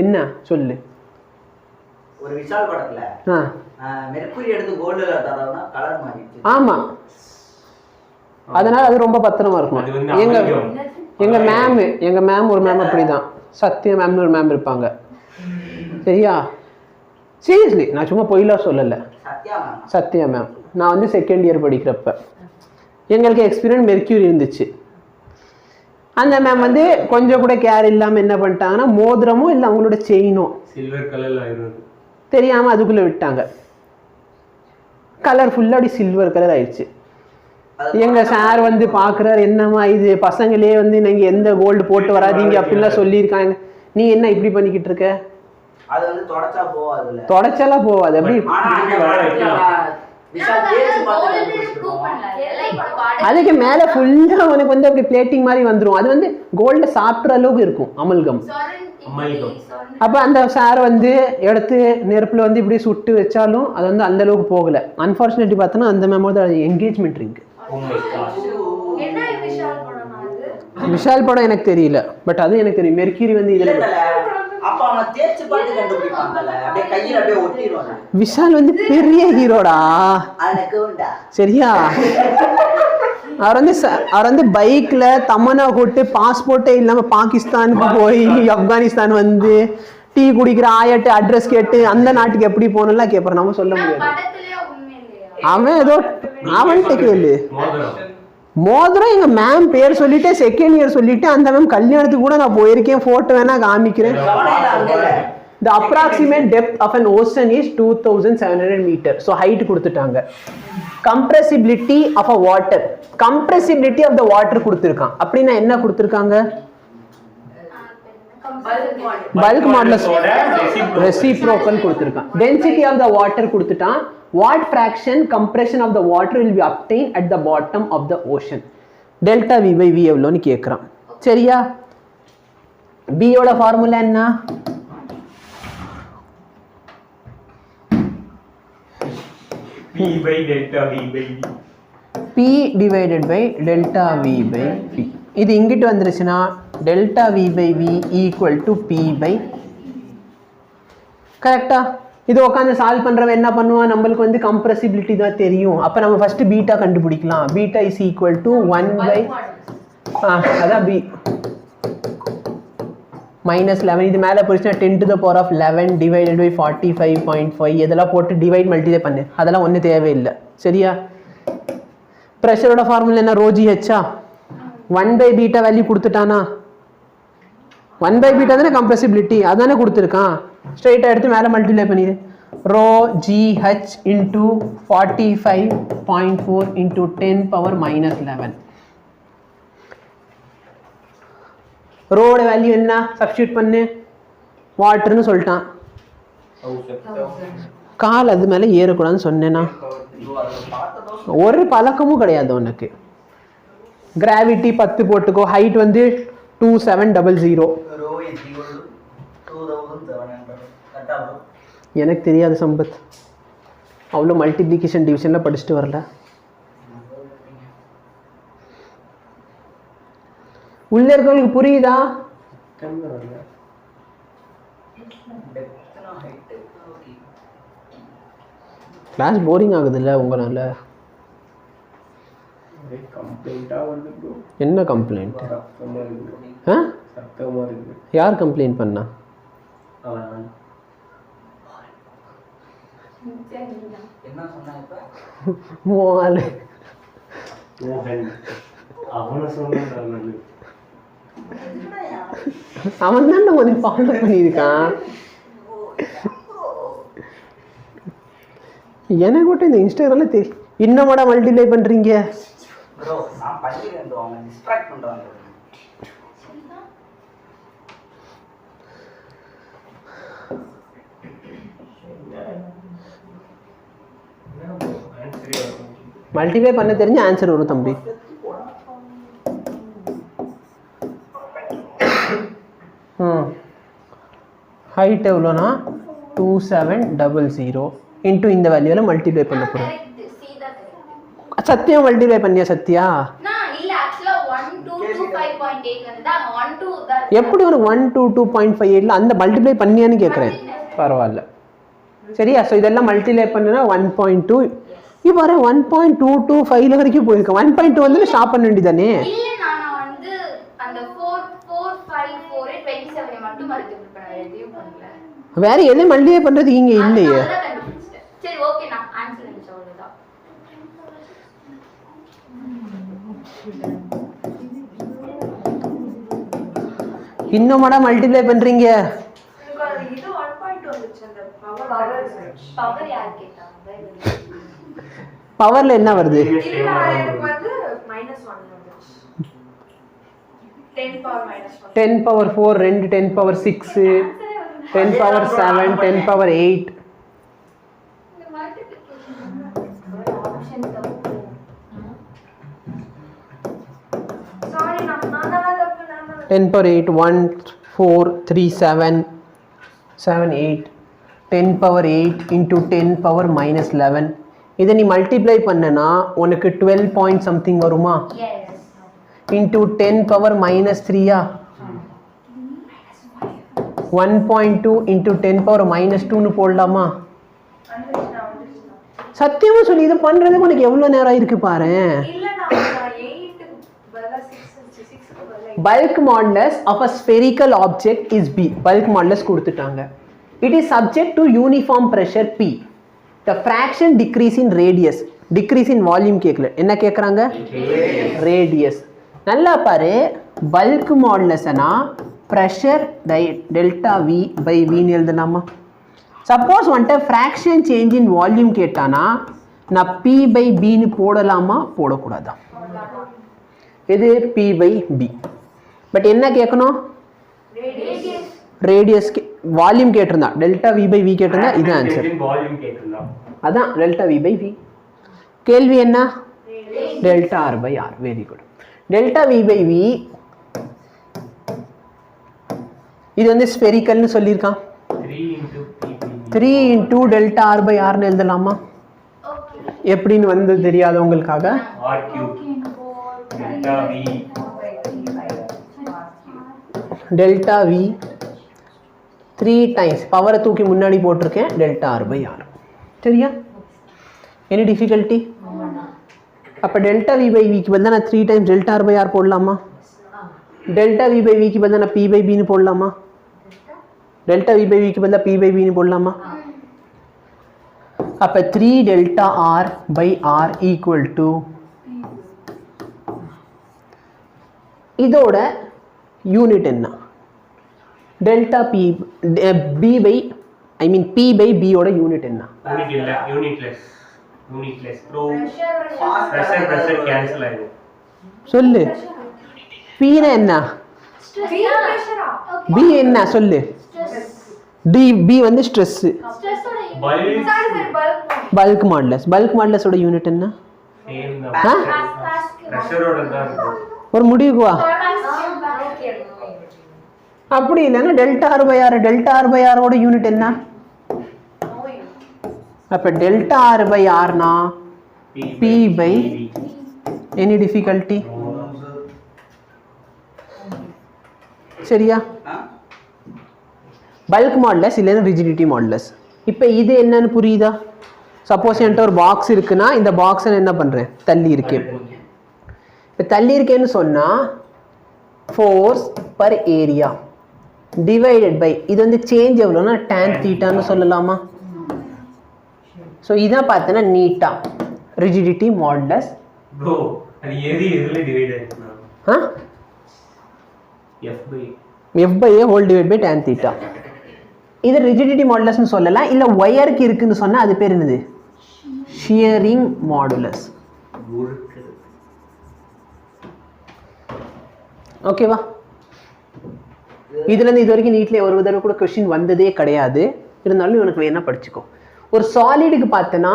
என்ன சொல்லு. ஒரு விஷால் படத்துல மெர்க்குரி எடுத்து கோல்டுல தரவுனா கலர் மாறிடுச்சு. ஆமா, அதனால அது ரொம்ப பத்திரமா அது இருக்கும். வந்து எங்க அமெரிக்கா. எங்க மேம் ஒரு மேம் அப்படிதான், சத்யா மேம்னு ஒரு மேம் இருப்பாங்க சரியா. சீரியஸ்லி நான் சும்மா பொய்லாம் சொல்லலை. சத்யா மேம். சத்யா மேம் நான் வந்து செகண்ட் இயர் படிக்கிறப்ப எங்களுக்கு எக்ஸ்பீரியன்ஸ் மெர்க்யூரி இருந்துச்சு. அந்த மேம் வந்து கொஞ்சம் கூட கேர் இல்லாமல் என்ன பண்ணிட்டாங்கன்னா மோதிரமும் இல்லை அவங்களோட செயினும் சில்வர் கலர்ல ஆயிரும். தெரியாமல் அதுக்குள்ளே விட்டாங்க. கலர் ஃபுல்லாக அப்படி சில்வர் கலர் ஆயிடுச்சு. எங்கள் சார் வந்து பார்க்குறாரு, என்னம்மா இது பசங்களே வந்து நீங்கள் எந்த கோல்டு போட்டு வராதீங்க அப்படின்லாம் சொல்லியிருக்காங்க, நீ என்ன இப்படி பண்ணிக்கிட்டு இருக்க. அது வந்து தொடச்சா போவாதுல. தொடச்செல்லாம் போவாது அப்படி. ஆனா அந்த காலத்துல விஷால் தேய்ச்சு பார்த்து கண்டுபிடிச்சிருக்கோம். அதுக்கு மேலே ஃபுல்லாக உனக்கு வந்து அப்படி பிளேட்டிங் மாதிரி வந்துடும். அது வந்து கோல்டை சாப்பிட்ற அளவுக்கு இருக்கும் அமல்கம். அப்போ அந்த சார் வந்து எடுத்து நெருப்பில் வந்து இப்படி சுட்டு வச்சாலும் அது வந்து அந்த அளவுக்கு போகலை. அன்ஃபார்ச்சுனேட்லி பார்த்தோன்னா அந்த மேமோட என்கேஜ்மெண்ட் இருக்கு. என்ன விஷால் படம் அது? விஷால் படம் எனக்கு தெரியல, பட் அது எனக்கு தெரியும். மெர்க்யூரி வந்து இதில் அப்ப அவன் தேய்ச்சு பார்த்து கண்டுபிடிப்பாங்கல்ல, அப்படியே கையில அப்படியே ஒட்டிடுவாங்க. விஷால் வந்து பெரிய ஹீரோடா அதுக்கு உண்டா சரியா. அவர் வந்து பைக்ல தமனா கூட்டு பாஸ்போர்ட்டே இல்லாம பாகிஸ்தானுக்கு போய் ஆப்கானிஸ்தான் வந்து டீ குடிக்கிற ஆயாட்டு அட்ரஸ் கேட்டு அந்த நாட்டுக்கு எப்படி போகணும்லாம் கேட்பாரு. நம்ம சொல்ல முடியாது. அவன் ஏதோ அவன்கிட்ட கேளு. மோதிரம் எங்க மேம் பேர் சொல்லிட்டு செகண்ட் இயர் சொல்லிட்டு அந்த மேம் கல்யாணத்துக்கு கூட நான் போயிருக்கேன், போட்டோ வேணா காமிக்கிறேன். The approximate depth of an ocean is 2700 meters. So height கொடுத்துட்டாங்க. Compressibility of a water. Compressibility of the water கொடுத்திருக்கான். அப்படின்னா என்ன கொடுத்திருக்காங்க? Bulk modulus reciprocal கொடுத்திருக்கான். Density of the water கொடுத்துட்டான். What fraction compression of the water will be obtained at the bottom of the ocean? Delta V by V எவ்வளோன்னு கேட்குறான் சரியா. B யோட formula என்ன? P by delta V by V. P divided by delta V by V. இது இங்கிட்டு வந்துருச்சுன்னா delta V by V equal to P by. கரெக்டா? இது உட்காந்து சால்வ் பண்ணுறவன் என்ன பண்ணுவான், நம்மளுக்கு வந்து கம்ப்ரெசிபிலிட்டி தான் தெரியும். அப்போ நம்ம ஃபஸ்ட்டு பீட்டா கண்டுபிடிக்கலாம். Beta is equal to 1 by அதான் பி -11. இது மேலே போயிடுச்சுன்னா 10 to the power of 11 divided by 45.5 இதெல்லாம் போட்டு டிவைட் மல்டிப்ளை பண்ணு. அதெல்லாம் ஒன்றும் தேவையில்லை சரியா. ப்ரெஷரோட ஃபார்முலா என்ன? ரோஜி ஹெச்சா 1 by பீட்டா வேல்யூ கொடுத்துட்டானா? 1 by பீட்டா தானே கம்ப்ரெசிபிலிட்டி, அதானே கொடுத்துருக்கான். ஸ்ட்ரெயிட்டாக எடுத்து மேலே மல்டிப்ளை பண்ணிடு. Rho GH into 45.4 into 10 power -11. ரோட வேல்யூ என்ன? சப்ஸ்டியூட் பண்ணு. வாட்டர்னு சொல்லிட்டான். கால் அது மேலே ஏறக்கூடாதுன்னு சொன்னேன்னா ஒரு பழக்கமும் கிடையாது உனக்கு. கிராவிட்டி 10 போட்டுக்கோ. ஹைட் வந்து 2700. எனக்கு தெரியாது சம்பத், அவ்வளோ மல்டிப்ளிகேஷன் டிவிஷனில் படிச்சுட்டு வரல. உள்ள இருக்கவங்களுக்கு புரியுதா? கிளாஸ் போரிங் ஆகுதுல்ல உங்களால? என்ன கம்ப்ளைண்ட்? யார் கம்ப்ளைண்ட் பண்ணா? என்ன சொன்னா இப்ப? மோகன் அவனை சொன்னது அவன் தான் உனக்கு ஃபாலோ பண்ணியிருக்கான். எனக்கு மட்டும் இந்த இன்ஸ்டாகிராம்ல தெரியும். இன்னமோட மல்டிப்ளை பண்றீங்க ப்ரோ. நான் பண்ணிக்கிறேன் ப்ரோ, அவங்க டிஸ்ட்ராக்ட் பண்றாங்க. மல்டிப்ளை பண்ண தெரிஞ்ச ஆன்சர் வரும் தம்பி. ஹைட் எவ்வளோனா 2700 இன்ட்டு இந்த வேல்யூவில் மல்டிப்ளை பண்ண போகிறோம். கரெக்ட் சி தான் கரெக்ட் சத்யா மல்டிப்ளை பண்ணியா சத்யா? நான் இல்ல ஆக்சுவலா 1225.8 வந்ததா 12 தான் எப்படி ஒரு 122.58 அந்த மல்டிப்ளை பண்ணியான்னு கேட்குறேன். பரவாயில்ல சரியா? ஸோ இதெல்லாம் மல்டிப்ளை பண்ணுனா 1.2 இப்போ வர 1.225 வரைக்கும் போயிருக்கேன். 1.2 வந்து ஸ்டாப் பண்ண வேண்டியதானே? இல்ல நான் வந்து அந்த 454 மட்டும் மல்டிபிள் பண்ண எதையும் பண்ணல. வேற எதையும் மல்டிப்ளை பண்ணுறது இங்கே இல்லையே. அதான் கண்டுபிடிச்சிட்டேன். சரி ஓகே நான் ஆன்சர் நினைச்சேன் அவ்வளவுதான். இன்னுமாடா மல்டிப்ளை பண்ணுறீங்க? எனக்கு அது இது 1.2 வந்துச்சு அந்த பவர் யார் கேட்டாங்க? பவரில் என்ன வருது? இல்ல எனக்கு வந்து -1 வந்துச்சு. 10 power -1. 10 power 4 2 10 power 6 10 power 7 10 power 8 option தப்பு. சாரி நான் தப்பு நான் 10 power 8 1 4 3 7 7 8 10 power 8 into 10 power -11 இதை நீ மல்டிப்ளை பண்ணனா உனக்கு 12 பாயிண்ட் சம்திங் வருமா? எஸ் into 10 power -3 1.2 into 10 power -2 னு போடலாமா? சத்தியமா சொல்லி இதை பண்றதுக்கு உனக்கு எவ்வளவு நேரம் இருக்கு பாரு. இல்ல நான் 8 க்கு பதிலா 6 க்கு பதிலா Bulk modulus of a spherical object is B. Bulk modulus கொடுத்துட்டாங்க. It is subject to uniform pressure P. The fraction decrease in radius. Decrease in volume கேட்கல. என்ன கேட்குறாங்க? Radius. நல்லா பாரு. Bulk modulus-னா pressure delta V by V ன்னு எழுதலாமா? Suppose வந்துட்டு fraction change in volume கேட்டானா நான் P by B ன்னு போடலாமா போடக்கூடாதா? இது P by B. பட் என்ன கேட்கணும்? ரேடியஸ் வால்யூம் கேட்டிருந்தா டெல்டா V by V கேட்டிருந்தா இது ஆன்சர். வால்யூம் கேட்டிருந்தா அதான் டெல்டா V by V. கேள்வி என்ன? Delta R by R. Very good. Delta V by V இது வந்து ஸ்பெரிக்கல்னு சொல்லியிருக்கான். 3 into delta R by R ன்னு எழுதலாமா? எப்படின்னு வந்து தெரியாதவங்களுக்காக R cube delta V delta V 3 times பவரை தூக்கி முன்னாடி போட்டிருக்கேன் டெல்டா R by R. சரியா? Any difficulty? அப்போ டெல்டா V by Vக்கு பதிலாக நான் 3 times delta R by R போடலாமா? டெல்டா V by Vக்கு பதிலாக நான் P by Bன்னு போடலாமா? டெல்டா V by Vக்கு பதிலாக P by Bன்னு போடலாமா? அப்போ 3 delta R by R equal to இதோட யூனிட் என்ன? Delta P B by I mean P by B ஓட யூனிட் என்ன? யூனிட் இல்ல யூனிட்லெஸ் ப்ரோ பிரஷர் கேன்சல் ஆயிடும். சொல்லு. P னா என்ன? B என்ன சொல்லு? D B வந்து ஸ்ட்ரெஸ். Bulk modulus. பல்க் மாடுலஸோட யூனிட் என்ன? சேம் ஆ? தான் பிரஷரோட தான் இருக்கும். ஒரு முடிவுக்கு வா. அப்படி இல்லைன்னா delta R by R. Delta R by R ஓட யூனிட் என்ன? அப்போ டெல்டா R by R னா P by எனி டிஃபிகல்ட்டி? சரியா? பல்க் மாடுலஸ் இல்லைன்னா ரிஜிடிட்டி மாடுலஸ். இப்போ இது என்னன்னு புரியுதா? சப்போஸ் என்கிட்ட ஒரு பாக்ஸ் இருக்குன்னா இந்த பாக்ஸை என்ன பண்ணுறேன்? தள்ளி இருக்கேன். இப்போ தள்ளி இருக்கேன்னு சொன்னால் force per area divided by இது வந்து சேஞ்ச் எவ்வளோன்னா tan தீட்டான்னு சொல்லலாமா? ஸோ இதான் பார்த்தோன்னா நீட்டா ரிஜிடிட்டி மாடுலஸ். ப்ரோ அது எதுல டிவைட் ஆயிடுச்சுனா ஆ F by F by A whole divide by tan theta. இது ரிஜிடிட்டி மாடுலஸ்னு சொல்லலாம். இல்லை ஒயருக்கு இருக்குன்னு சொன்னால் அது பேர் என்னது? Shearing modulus. ஓகேவா? இதுலேருந்து இது வரைக்கும் நீட்லேயே ஒரு தடவை கூட கொஸ்டின் வந்ததே கிடையாது. இருந்தாலும் உனக்கு வேணா படிச்சுக்கோ. ஒரு சாலிடுக்கு பார்த்தோன்னா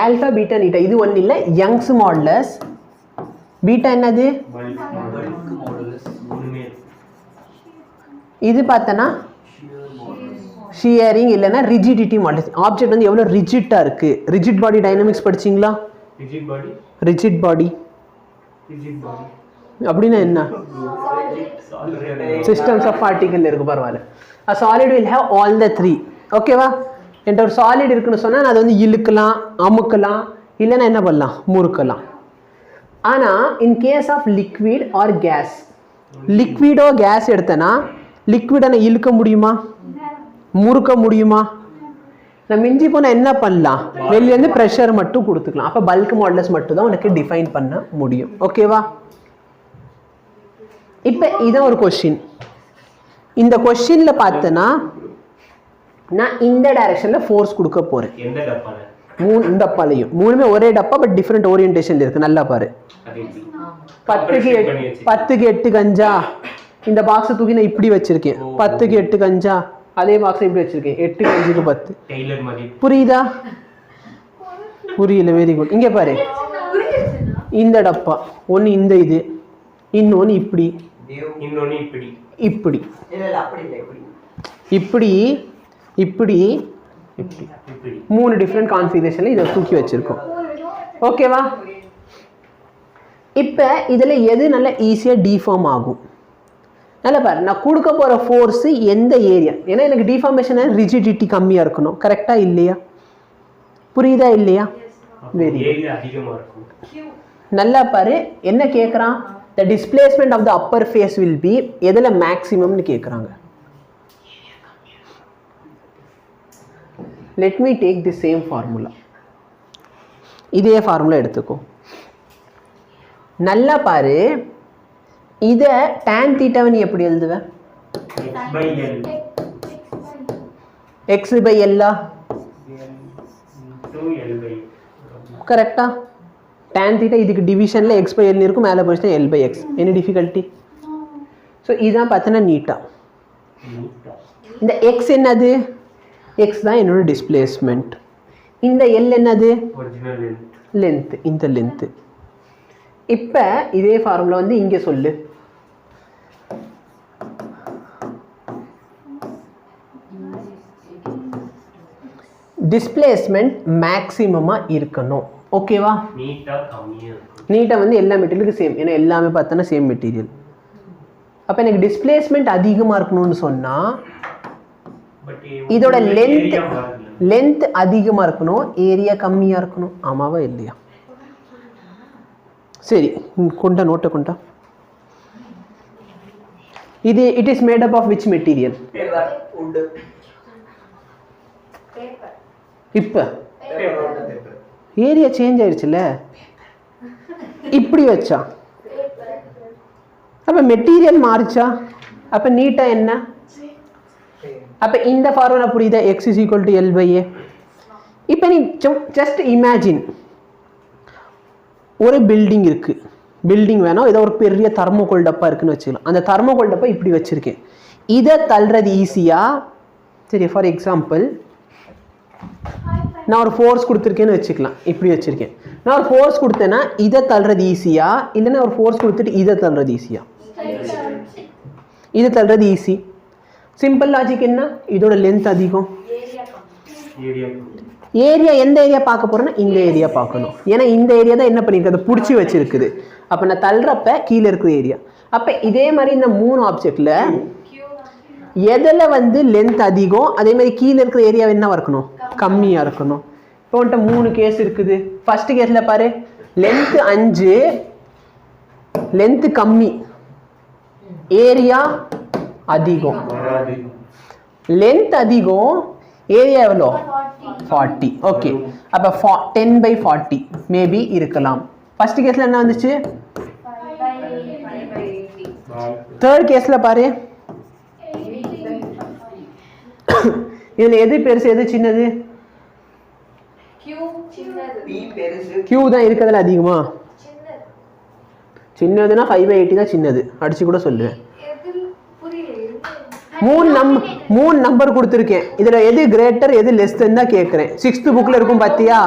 ஆல்ஃபா பீட்டா நீட்டா இது ஒன்றும் இல்லை யங்ஸ் மாடுலஸ். பீட்டா என்னது? இது பார்த்தோன்னா ஷியரிங் இல்லைன்னா ரிஜிடிட்டி மாடல்ஸ். ஆப்ஜெக்ட் வந்து எவ்வளோ ரிஜிட்டாக இருக்குது. ரிஜிட் பாடி டைனமிக்ஸ் படிச்சிங்களா? ரிஜிட் பாடி ரிஜிட் பாடி அப்படின்னா என்ன? சிஸ்டம்ஸ் ஆஃப் பார்ட்டிகல் இருக்கு, பரவாயில்ல. A solid will have all the three. ஓகேவா? என்கிட்ட ஒரு சாலிட் இருக்குன்னு சொன்னால் அதை வந்து இழுக்கலாம், அமுக்கலாம், இல்லைன்னா என்ன பண்ணலாம், முறுக்கலாம். ஆனால் in case of liquid or gas, லிக்விடோ கேஸ் எடுத்தேன்னா லிக்விடை நான் இழுக்க முடியுமா, முறுக்க முடியுமா? நம்ம மிஞ்சி போனால் என்ன பண்ணலாம், வெளிலேருந்து ப்ரெஷர் மட்டும் கொடுத்துக்கலாம். அப்போ பல்க் மாடுலஸ் மட்டும் தான் உனக்கு டிஃபைன் பண்ண முடியும். ஓகேவா? இப்போ இதான் ஒரு கொஸ்டின். இந்த கொஸ்டினில் பார்த்தேன்னா நான் இந்த டைரக்ஷனில் ஃபோர்ஸ் கொடுக்க போகிறேன். எந்த டப்பால? மூணு டப்பாலையும், மூணுமே ஒரே டப்பா பட் டிஃப்ரெண்ட் ஓரியன்டேஷன்ல இருக்கு. நல்லா பாரு. 10க்கு 8 கஞ்சா. இந்த பாக்ஸை தூக்கி நான் இப்படி வச்சிருக்கேன். 10க்கு 8 கஞ்சா. அதே பாக்ஸை இப்படி வச்சிருக்கேன். 8 5க்கு 10. டெய்லர் மாதிரி. புரியுதா? புரியல. Very good. இங்கே பாரு, இந்த டப்பா ஒன்று, இந்த இது இன்னொன்று, இப்படி இன்னொன்னு இப்படி இப்படி இப்படி இப்படி இப்படி இப்படி 3 டிஃப்ரெண்ட் கான்ஃபிகரேஷன்ல இதை தூக்கி வச்சிருக்கோம். ஓகேவா? இப்போ இதில் எது நல்லா ஈஸியாக டிஃபார்ம் ஆகும்? நல்லா பாரு, நான் கொடுக்க போகிற ஃபோர்ஸு எந்த ஏரியா, ஏன்னா எனக்கு டிஃபார்மேஷன் ரிஜிடிட்டி கம்மியாக இருக்கணும். கரெக்டாக இல்லையா? புரியுதா இல்லையா? வெரி ஏரியா அதிகமா இருக்கும். நல்லா பாரு, என்ன கேட்குறான், the displacement of the upper face will be எதில் மேக்ஸிமம்னு கேட்குறாங்க. Let me take the same formula. இதே ஃபார்முலா எடுத்துக்கோ. நல்லா பாரு, இதை tan தீட்டாவை நீ எப்படி எழுதுவ? x by l. கரெக்டா? tan தீட்டா இதுக்கு டிவிஷனில் x by l இருக்கும், மேலே போச்சுன்னா l by x. என்ன டிஃபிகல்ட்டி? ஸோ இதான் பார்த்தோன்னா நீட்டா. இந்த x என்னது? x தான் என்னோட டிஸ்பிளேஸ்மெண்ட். இந்த l என்னது? லென்த். இந்த லென்த்து. இப்போ இதே ஃபார்முலா வந்து இங்கே சொல்லு. டிஸ்பிளேஸ்மெண்ட் மேக்ஸிமமாக இருக்கணும். ஓகேவா? நீட்டாக வந்து எல்லா மெட்டீரியலுக்கும் சேம், ஏன்னா எல்லாமே பார்த்தோன்னா சேம் மெட்டீரியல். அப்போ எனக்கு டிஸ்பிளேஸ்மெண்ட் அதிகமாக இருக்கணும்னு சொன்னால் இதோட லென்த் அதிகமாக இருக்கணும், ஏரியா கம்மியாக இருக்கணும். ஆமாவா இல்லையா? சரி, கொண்டா நோட்டை கொண்டா. இது it is made up of which material? இப்போ ஏரியா சேஞ்ச் ஆயிடுச்சுல்ல, இப்படி வச்சா அப்போ மெட்டீரியல் மாறிச்சா? அப்போ நீட்டாக என்ன? அப்போ இந்த ஃபார்முலா புரியுதா? x is equal to L by A. இப்போ நீ ஜஸ்ட் இமேஜின், ஒரு பில்டிங் இருக்குது. பில்டிங் வேணாம், ஏதோ ஒரு பெரிய தர்மோகோல் டப்பா இருக்குன்னு வச்சுக்கலாம். அந்த தர்மோகோல் டப்பா இப்படி வச்சுருக்கேன். இதை தள்ளுறது ஈஸியாக. சரி, ஃபார் எக்ஸாம்பிள் நான் ஒரு ஃபோர்ஸ் கொடுத்துருக்கேன்னு வச்சுக்கலாம். இப்படி வச்சுருக்கேன். நான் ஒரு ஃபோர்ஸ் கொடுத்தேன்னா இதை தள்ளுறது ஈஸியா, இல்லைன்னா ஒரு ஃபோர்ஸ் கொடுத்துட்டு இதை தள்ளுறது ஈஸியா? இதை தள்ளுறது ஈஸி. சிம்பிள் லாஜிக் என்ன? இதோட லென்த் அதிகம், ஏரியா எந்த ஏரியா பார்க்க போறேன்னா இந்த ஏரியா பார்க்கணும். ஏன்னா இந்த ஏரியா தான் என்ன பண்ணிருக்கு, அதை பிடிச்சி வச்சிருக்குது. அப்போ நான் தள்ளுறப்ப கீழே இருக்கிற ஏரியா. அப்போ இதே மாதிரி இந்த 3 ஆப்ஜெக்ட்ல எதில் வந்து லென்த் அதிகம், அதே மாதிரி கீழே இருக்கிற ஏரியா என்னவா இருக்கணும், கம்மியாக இருக்கணும். இப்போ வந்துட்டு 3 கேஸ் இருக்குது. ஃபர்ஸ்ட் கேஸில் பாரு, லென்த் 5, லென்த் கம்மி, ஏரியா அதிகம். லென்த் அதிகம், ஏரியா எவ்வளோ? 40. ஓகே, அப்போ 10/40 மேபி இருக்கலாம். ஃபர்ஸ்ட் கேஸில் என்ன வந்துச்சு? தேர்ட் கேஸில் பாரு, இதில் எது பெருசு எது சின்னது? Q தான் இருக்கிறதுல அதிகமா? சின்னதுன்னா 5/80 தான் சின்னது. அடிச்சு கூட சொல்லுவேன். 3 நம்பர் கொடுத்துருக்கேன். இதுல எது கிரேட்டர் எது லெஸ் தான் கேட்குறேன். 6th புக்ல இருக்கும் பாத்தியா?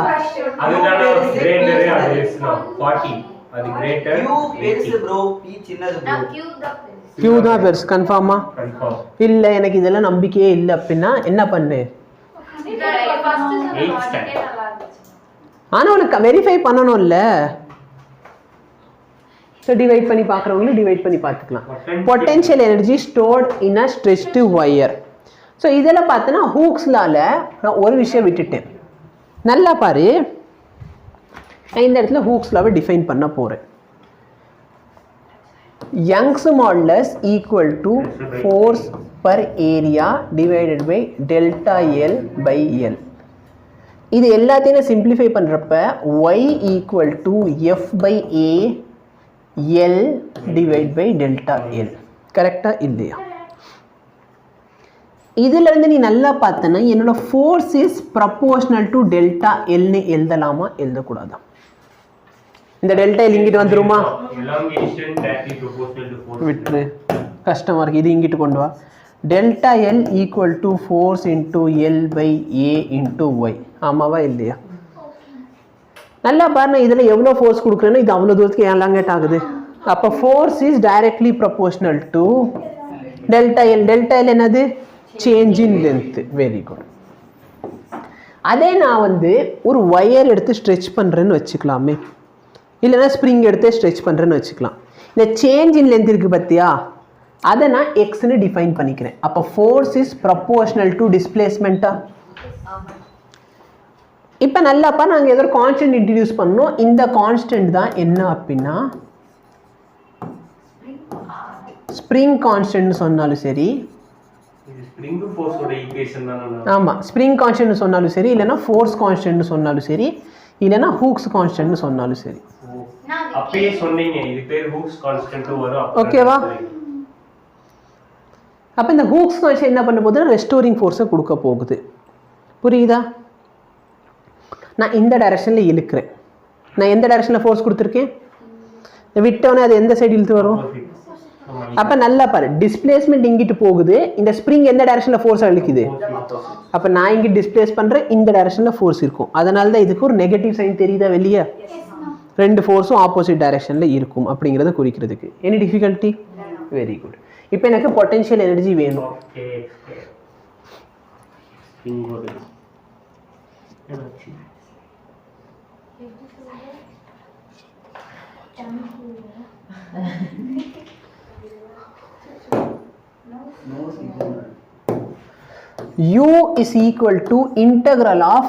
அது கிரேட்டர் Q பெருசு bro, P சின்னது bro. நான் Q தான் பெருசு. Q தான் பெருசு கன்ஃபார்மா? கன்ஃபார்ம். இல்லை எனக்கு இதெல்லாம் நம்பிக்கையே இல்லை அப்படின்னா என்ன பண்ணு? ஃபர்ஸ்ட் சொன்ன லாஜிக்கே நல்லா இருந்துச்சு. ஆனால் உனக்கு வெரிஃபை பண்ணணும்ல. ஸோ டிவைட் பண்ணி பார்க்குறவங்களும் டிவைட் பண்ணி பார்த்துக்கலாம். பொட்டென்ஷியல் எனர்ஜி ஸ்டோர்ட் இன் அ ஸ்ட்ரெச்டு ஒயர். ஸோ இதில் பார்த்தோன்னா ஹூக்ஸ்லால நான் ஒரு விஷயம் விட்டுட்டேன். நல்லா பாரு, நான் இந்த இடத்துல ஹூக்ஸ்லாவை டிஃபைன் பண்ண போகிறேன். Young's modulus equal to force per area divided by delta L by L. இது எல்லாத்தையும் நான் சிம்பிளிஃபை பண்ணுறப்ப y equal to F by A L divide by delta L. கரெக்டாக இல்லையா? இதிலிருந்து நீ நல்லா பார்த்தனா என்னோட force is proportional to delta எல்னு எழுதலாமா எழுதக்கூடாதா? இந்த டெல்டா எல் இங்கிட்டு வந்துருமா? elongation directly proportional to force. விட்டுரு, கஷ்டமாக இருக்குது. இது இங்கிட்டு கொண்டு வா. Delta L equal to force into L by A into Y. ஆமாவா இல்லையா? நல்லா பாருங்க, இதில் எவ்வளோ ஃபோர்ஸ் கொடுக்குறேன்னா இது அவ்வளோ தூரத்துக்கு எலாங்கேட் ஆகுது. அப்போ force is directly proportional to delta L. Delta L என்னது? Change in length. Very good. அதே நான் வந்து ஒரு ஒயர் எடுத்து ஸ்ட்ரெச் பண்ணுறேன்னு வச்சுக்கலாமே, இல்லைன்னா ஸ்ப்ரிங் எடுத்து ஸ்ட்ரெச் பண்ணுறேன்னு வச்சுக்கலாம். இந்த சேஞ்ச் இன் லென்த் இருக்குது பார்த்தியா, அதை நான் எக்ஸ்ன்னு டிஃபைன் பண்ணிக்கிறேன். அப்போ ஃபோர்ஸ் இஸ் ப்ரப்போர்ஷனல் டு டிஸ்பிளேஸ்மெண்ட்டா? இப்போ நல்லாப்பா நாங்கள் ஏதோ ஒரு கான்ஸ்டன்ட் இன்ட்ரடியூஸ் பண்ணோம். இந்த கான்ஸ்டன்ட் தான் என்ன அப்படின்னா ஸ்ப்ரிங் கான்ஸ்டன்ட்னு சொன்னாலும் சரி, இது ஸ்ப்ரிங் ஃபோர்ஸோட ஈக்குவேஷன் தான. ஆமாம், ஸ்ப்ரிங் கான்ஸ்டன்ட்னு சொன்னாலும் சரி, இல்லைன்னா ஃபோர்ஸ் கான்ஸ்டன்ட்னு சொன்னாலும் சரி, இல்லைன்னா ஹூக்ஸ் கான்ஸ்டன்ட்னு சொன்னாலும் சரி. அப்பயே சொன்னீங்க இது பேர் ஹூக்ஸ் கான்ஸ்டன்ட் வரும். ஓகேவா? அப்போ இந்த ஹூக்ஸ் கான்ஸ்டன்ட் என்ன பண்ண போகுதுன்னா ரெஸ்டோரிங் ஃபோர்ஸை கொடுக்க போகுது. புரியுதா? நான் இந்த டைரக்ஷனில் இழுக்கிறேன். நான் எந்த டைரக்ஷனில் ஃபோர்ஸ் கொடுத்துருக்கேன்? விட்டோன்னே அது எந்த சைடு இழுத்து வரும்? அப்போ நல்லா பாரு, டிஸ்பிளேஸ்மெண்ட் இங்கிட்டு போகுது, இந்த ஸ்ப்ரிங் எந்த டைரக்ஷனில் ஃபோர்ஸ் அழுக்குது. அப்போ நான் இங்கே டிஸ்பிளேஸ் பண்ணுறேன், இந்த டைரக்ஷனில் ஃபோர்ஸ் இருக்கும். அதனால தான் இதுக்கு ஒரு நெகட்டிவ் சைன் தெரியுதா வெளியே? ரெண்டு ஃபோர்ஸும் ஆப்போசிட் டைரக்ஷனில் இருக்கும் அப்படிங்கிறத குறிக்கிறதுக்கு. Any difficulty? Very good. இப்போ எனக்கு பொட்டென்ஷியல் எனர்ஜி வேணும். U is equal to integral of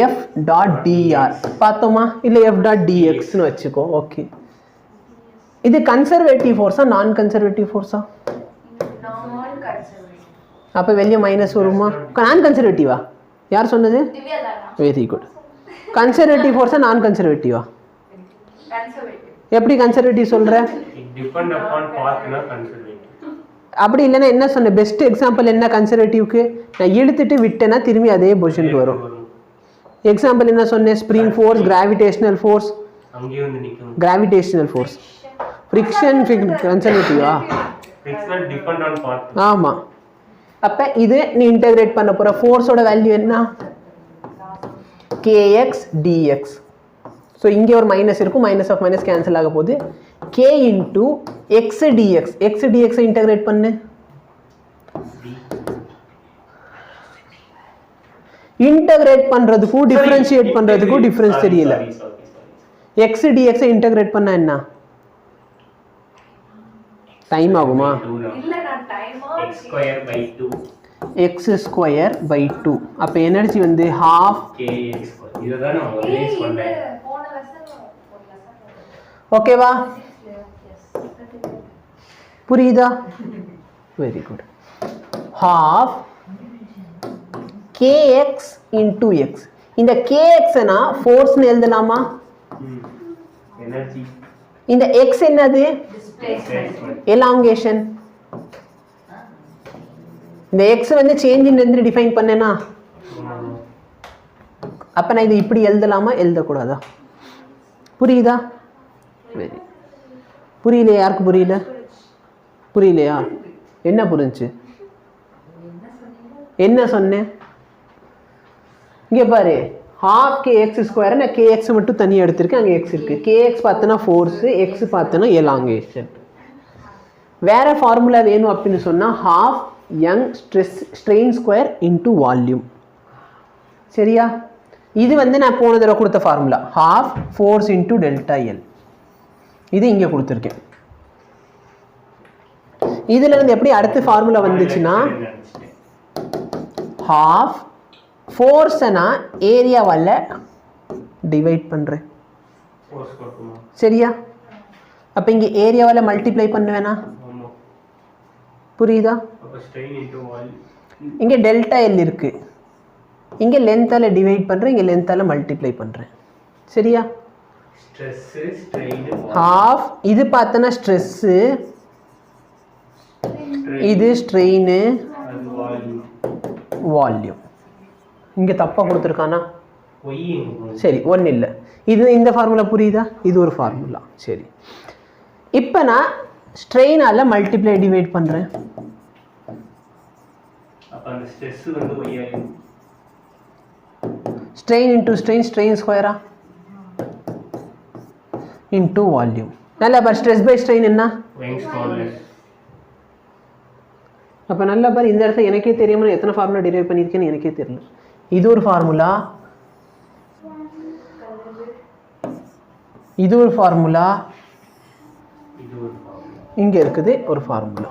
f dot dr. பார்த்தோமா? இல்லை f dot dxன்னு வச்சுக்கோ. ஓகே, இது கன்சர்வேட்டிவ் ஃபோர்ஸா நான் கன்சர்வேட்டிவ் ஃபோர்ஸா? நான் கன்சர்வேட்டிவ். அப்போ வெளியே மைனஸ் வருமா? நான் கன்சர்வேட்டிவா? யார் சொன்னது? திவ்யா தானா? Very good. கன்சர்வேட்டிவ் ஃபோர்ஸா நான் கன்சர்வேட்டிவா? கன்சர்வேட்டிவ். எப்படி கன்சர்வேட்டிவ் சொல்கிற? டிபெண்ட் அப்பான் பாத்னா கன்சர்வேட்டிவ். அப்படி இல்லைன்னா என்ன சொன்னேன்? பெஸ்ட் எக்ஸாம்பிள் என்ன கன்சர்வேட்டிவ்க்கு? நான் இழுத்துட்டு விட்டேன்னா திரும்பி அதே பொசிஷனுக்கு வரும். எக்ஸாம்பிள் என்ன சொன்னேன்? ஸ்ப்ரிங் ஃபோர்ஸ், கிராவிடேஷனல் ஃபோர்ஸ், அங்கேயே வந்து நிக்கும். கிராவிடேஷனல் ஃபோர்ஸ், ஃப்ரிக்ஷன் கன்சர்வேட்டிவா? Friction depend on path. ஆமாம். அப்போ இது நீ இன்டகிரேட் பண்ண போகிற ஃபோர்ஸோட வேல்யூ என்ன? kx dx. ஸோ இங்கே ஒரு மைனஸ் இருக்கும், மைனஸ் ஆஃப் மைனஸ் கேன்சல் ஆக போகுது. k into x dx. X டிஎக்ஸை இன்டகிரேட் பண்ணு. இன்டகிரேட் பண்ணுறதுக்கும் டிஃப்ரென்ஷியேட் பண்ணுறதுக்கும் டிஃப்ரென்ஸ் தெரியல. எக்ஸ் டிஎக்ஸை இன்டகிரேட் பண்ண என்ன டைம் ஆகுமா? இல்ல நான் டைமா x square by 2 x square by 2. அப்போ எனர்ஜி வந்து ஹாஃப் kx. இதுதான் நான் முதல்ல சொன்னேன். போன லெசன் ஒரு லெசன். ஓகேவா? புரியுதா? Very good. Half kx into X. இந்த kx நான் ஃபோர்ஸ்னு எழுதலாமா? எனர்ஜி. இந்த எக்ஸ் என்னது? எலாங்கேஷன். இந்த எக்ஸ் வந்து சேஞ்ச் இன் டிஃபைன் பண்ணேனா, அப்போ நான் இது இப்படி எழுதலாமா எழுதக்கூடாதா? புரியுதா? வெரி. புரியலையா? யாருக்கு புரியல? புரியலையா? என்ன புரிஞ்சு? என்ன சொன்னேன்? இங்கே பாரு, half kx ஸ்கொயர் நான் kx மட்டும் தனியாக எடுத்திருக்கேன், அங்கே x இருக்குது. kx பார்த்தோன்னா ஃபோர்ஸு, x பார்த்தோன்னா எலாங்கேஷன். வேறு ஃபார்முலா வேணும் அப்படின்னு சொன்னால் half young strain square into volume. சரியா? இது வந்து நான் போன தடவை கொடுத்த formula half force into delta L. இது இங்கே கொடுத்துருக்கேன். இதுல இருந்து எப்படி அடுத்த ஃபார்முலா வந்துச்சுன்னா half ஃபோர்ஸை நான் ஏரியாவால் டிவைட் பண்ணுறேன். சரியா? அப்போ இங்கே ஏரியாவால் மல்டிப்ளை பண்ணுவேனா? புரியுதா? இங்கே டெல்டா எல் இருக்குது, இங்கே லென்த்தால் டிவைட் பண்ணுறேன், இங்கே லென்த்தால் மல்டிப்ளை பண்ணுறேன். சரியா? half இது பார்த்தோன்னா ஸ்ட்ரெஸ்ஸு, இது ஸ்ட்ரெயின், வால்யூம். இங்கே தப்பாக கொடுத்துருக்கானா? சரி, ஒன்றும் இல்லை. இது இந்த ஃபார்முலா புரியுதா? இது ஒரு ஃபார்முலா. சரி, இப்போ நான் ஸ்ட்ரெயினால் மல்டிப்ளை டிவைட் பண்ணுறேன். ஸ்ட்ரெயின் இன்டூ ஸ்ட்ரெயின், ஸ்ட்ரெயின் ஸ்கொயரா இன்டூ வால்யூம். நல்லா பாரு, ஸ்ட்ரெஸ் பை ஸ்ட்ரெயின் என்ன? அப்போ நல்லா பாரு, இந்த இடத்துல எனக்கே தெரியாமல் எத்தனை ஃபார்முலா டிரைவ் பண்ணியிருக்கேன்னு எனக்கே தெரியல. இது ஒரு ஃபார்முலா, இது ஒரு ஃபார்முலா, இங்கே இருக்குது ஒரு ஃபார்முலா.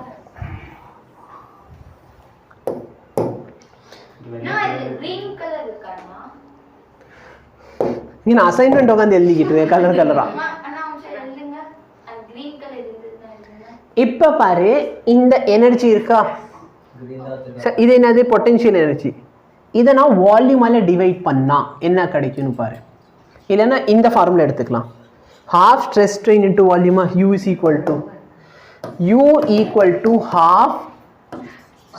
இங்கே நான் அசைன்மெண்ட் உட்காந்து எழுதிக்கிட்டு இருக்கேன் கலர் கலரா. இப்போ பாரு, இந்த எனர்ஜி இருக்கா, இது என்னது? Potential energy. இதை நான் வால்யூமால் டிவைட் பண்ணால் என்ன கிடைக்கும்னு பாரு. இல்லைன்னா இந்த ஃபார்முலா எடுத்துக்கலாம், half stress strain into volume, u is equal to half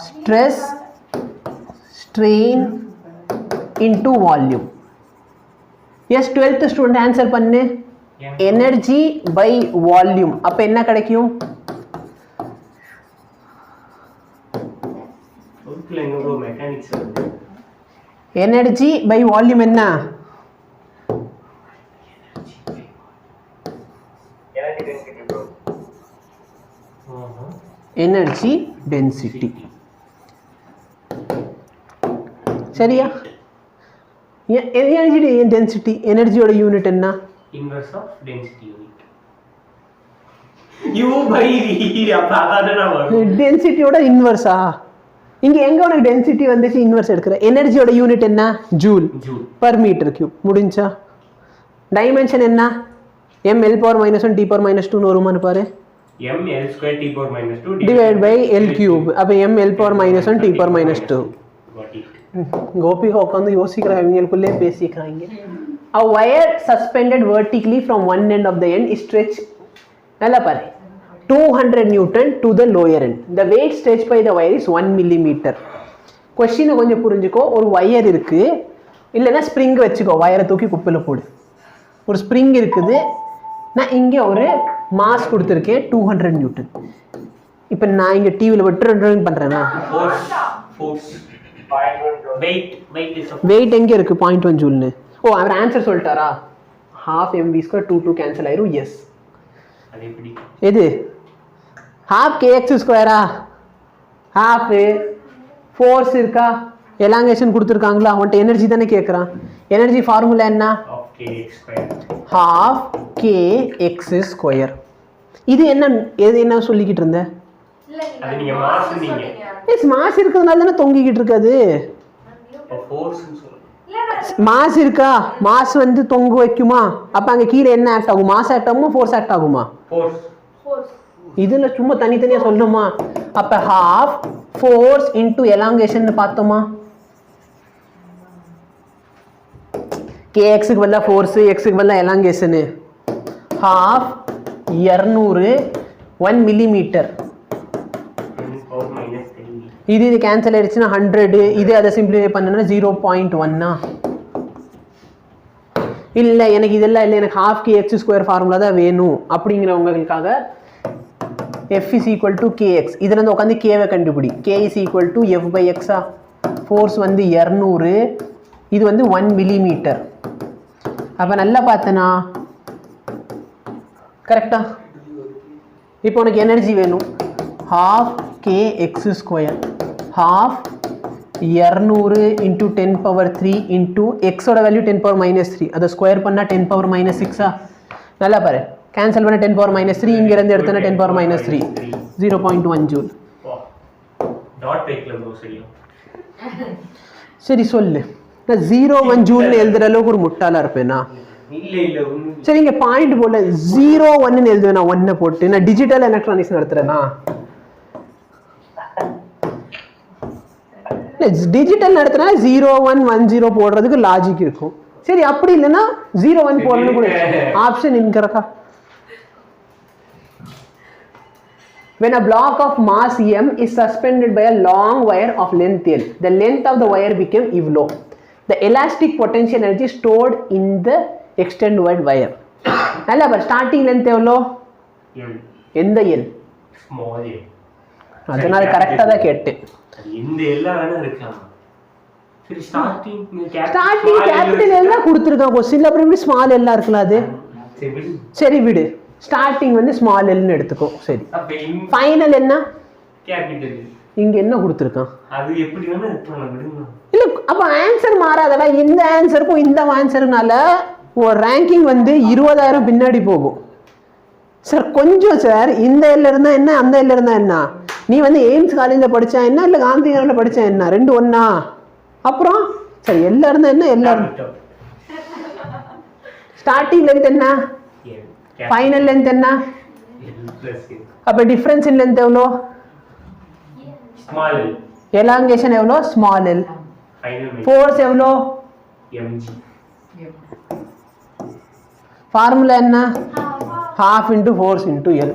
stress strain into volume. yes, 12th student answer பண்ணு. Energy by volume. அப்போ என்ன கிடைக்கும்? எனர்ஜி பை வால்யூம் என்ன? Energy density. சரியா? எனர்ஜி டென்சிட்டி, எனர்ஜியோட யூனிட் என்ன? Inverse of density unit. u by v. அப்ப அதானே வரும். டென்சிட்டியோட இன்வெர்ஸா? இங்க எங்க உனக்கு டென்சிட்டி வந்துச்சு, இன்வெர்ஸ் எடுக்கிற. எனர்ஜியோட யூனிட் என்ன? Joule per metre cube. முடிஞ்சா? டைமென்ஷன் என்ன? m l power -1 t power -2 வருமானு பாரு. m l square t power -2 divided by l cube. அப்ப m l power -1 t power -2. Gopika உட்காந்து யோசிக்கிறாங்க, இவங்களுக்குள்ளே பேசிக்கிறாங்க. A wire suspended vertically from one end of the end is stretched, நல்லா பாரு, 200 Newton to the lower end. The weight stretched by the wire is 1 millimeter. கொஸ்டினை கொஞ்சம் புரிஞ்சுக்கோ. ஒரு வயர் இருக்கு, இல்லைன்னா ஸ்ப்ரிங் வச்சுக்கோ, வயரை தூக்கி குப்பையில் போடு. ஒரு ஸ்ப்ரிங் இருக்குது, நான் இங்கே ஒரு மாஸ் கொடுத்துருக்கேன் 200 Newton. இப்போ நான் இங்கே டிவியில் விட்டு பண்ணுறேன்னா வெயிட் எங்கே இருக்குது? 0.1 ஜூல்னு. ஓ, அவர் ஆன்சர் சொல்லிட்டாரா? half mv² 2 கேன்சல் ஆயிரும். எஸ், எது? half kx ஸ்கொயரா? half ஃபோர்ஸ் இருக்கா, எலாங்கேஷன் கொடுத்துருக்காங்களா? அவன்கிட்ட எனர்ஜி தானே கேட்குறான். எனர்ஜி ஃபார்முலா என்ன? half kx square. இது என்ன, எது என்ன சொல்லிக்கிட்டு இருந்த? மாஸ் இருக்கிறதுனால தானே தொங்கிக்கிட்டு இருக்காது. மாஸ் இருக்கா, மாஸ் வந்து தொங்க வைக்குமா? அப்ப அங்க கீழே என்ன ஆக்ட் ஆகும்? மாஸ் ஆக்ட் ஆகுமா, ஃபோர்ஸ் ஆக்ட் ஆகுமா? இதுல சும்மா தனித்தனியா சொல்லணுமா? அப்ப half ஃபோர்ஸ் இன்டு எலாங்கேஷன் பார்த்தோமா? kxக்கு பதிலா ஃபோர்ஸ், xக்கு பதிலா எலாங்கேஷன். half 200 1 millimeter. இது கேன்சல் ஆயிடுச்சுன்னா 100. இது அதை சிம்பிளிஃபை பண்ணனா 0.1. இல்லை எனக்கு இதெல்லாம் இல்லை, எனக்கு half kx ஸ்கொயர் ஃபார்முலா தான் வேணும் அப்படிங்கிறவங்களுக்காக f is equal to kx. இதுல இருந்து உட்காந்து k வை கண்டுபிடி. k is equal to f by x. Force வந்து 200 இது வந்து 1 மில்லிமீட்டர். அப்போ நல்லா பார்த்தனா கரெக்டா? இப்போ உனக்கு எனர்ஜி வேணும், 12kx² 12 200 × 10⁻³ இன்டூ எக்ஸோட வேல்யூ 10⁻³ அதை ஸ்கொயர் பண்ணால் 10⁻6. நல்லா பாரு, கேன்சல் பண்ண 10⁻³ இங்கேருந்து எடுத்தோன்னா 10⁻³ 0.1 ஜூல். சரி சொல்லு, நான் 0.1 ஜூல்னு எழுதுற அளவுக்கு ஒரு முட்டாளா இருப்பேனா? சரி, இங்க பாயிண்ட் போல 0.1 எழுதுவேன், நான் 1 போட்டு நான் டிஜிட்டல் எலக்ட்ரானிக்ஸ் நடத்துறேன்னா? டிஜிட்டல் நடத்தினா 0110 போடுறதுக்கு லாஜிக் இருக்கும். சரி, அப்படி இல்லைன்னா 01 போடணும் கூட option இன்கரெக்டா? When a block of mass m is suspended by a long wire of length l, the length of the wire became EVLO. The elastic potential energy stored in the extended wire. நல்லா பாரு, starting length எவ்வளோ? எந்த L? Small L. அதனால கரெக்டா தான் கேட்டேன். இந்த எல்லாம் வேணா இருக்கலாம். சரி, ஸ்டார்டிங் கேபிட்டல் எல்லாம் கொடுத்துருக்கான் கொஸ்டின்ல, அப்புறம் எப்படி ஸ்மால் எல்லாம் இருக்கலாம் அது? சரி விடு, ஸ்டார்டிங் வந்து ஸ்மால் எல்னு எடுத்துக்கோ. சரி, ஃபைனல் என்ன? கேபிட்டல். இங்க என்ன கொடுத்துருக்கான்? அது எப்படி வேணா இருக்கலாம், விடுங்க. இல்ல, அப்ப ஆன்சர் மாறாதடா. இந்த ஆன்சருக்கும் இந்த ஆன்சருனால ஒரு ரேங்கிங் வந்து 20,000 பின்னாடி போகும். சார் கொஞ்சம் சார், இந்த எல்ல இருந்தா என்ன, அந்த எல்ல இருந்தா என்ன? நீ வந்து எய்ம்ஸ் காலேஜில் படித்தா என்ன, இல்லை காந்தி நகரில் படித்தா என்ன, ரெண்டு ஒன்றா? அப்புறம் சரி, எல்லாம் இருந்தால் என்ன, எல்லாம் ஸ்டார்டிங் லென்த் என்ன, ஃபைனல் லென்த் என்ன? அப்போ டிஃப்ரென்ஸ் இன் லென்த் எவ்வளோ? எலாங்கேஷன் எவ்வளோ? Small L. ஃபோர்ஸ் எவ்வளோ? ஃபார்முலா என்ன? 12 × ஃபோர்ஸ் × எல்.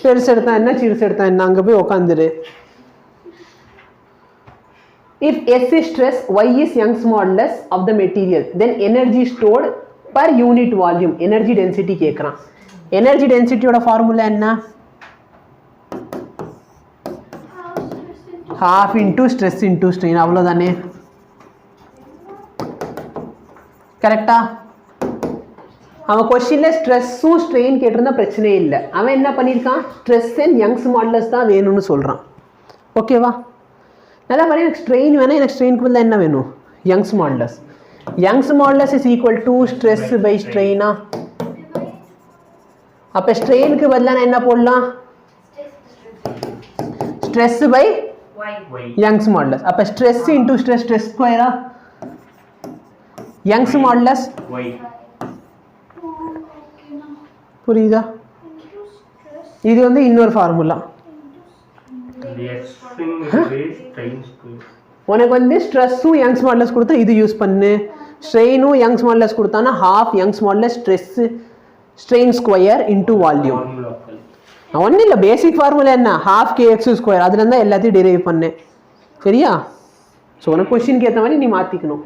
பெருசு எடுத்தா என்ன, சிறுசு எடுத்தா என்ன? அங்கே போய் உட்காந்துரு. If S is stress, Y is Young's modulus of the material, then energy stored per unit volume, energy density கேட்குறான். எனர்ஜி டென்சிட்டியோட ஃபார்முலா என்ன? 12 × stress × strain. அவ்வளோதானே? கரெக்டா? அவன் கொஸ்டினில் ஸ்ட்ரெஸ்ஸும் ஸ்ட்ரெயின் கேட்டிருந்தா பிரச்சனையே இல்லை. அவன் என்ன பண்ணியிருக்கான், ஸ்ட்ரெஸ் அண்ட் யங்ஸ் மாடலஸ் தான் வேணும்னு சொல்கிறான். ஓகேவா? நல்லா பாரு, எனக்கு ஸ்ட்ரெயின் வேணால், எனக்கு ஸ்ட்ரெயினுக்கு பதிலாக என்ன வேணும்? Young's modulus. Young's modulus is equal to stress by ஸ்ட்ரெயினா? அப்போ ஸ்ட்ரெயினுக்கு பதிலாக நான் என்ன போடலாம்? Stress by young's modulus. அப்போ ஸ்ட்ரெஸ் இன்டூ ஸ்ட்ரெஸ், ஸ்ட்ரெஸ் ஸ்கொயரா? யங்ஸ் மாடலஸ் புரியுதா? இது வந்து இன்னொரு ஃபார்முலா. உனக்கு வந்து ஸ்ட்ரெஸ்ஸும் யங்ஸ் மாடலஸ் கொடுத்தா இது யூஸ் பண்ணு, ஸ்ட்ரெயினும் யங்ஸ் மாடலஸ் கொடுத்தானா 12 Young's modulus stress strain square into volume. ஒன்றும் இல்லை, பேசிக் ஃபார்முலா என்ன? 12kx². அதுல இருந்தால் எல்லாத்தையும் டெரைவ் பண்ணேன். சரியா? ஸோ உனக்கு கொஸ்டினுக்கு ஏற்ற மாதிரி நீ மாற்றிக்கணும்.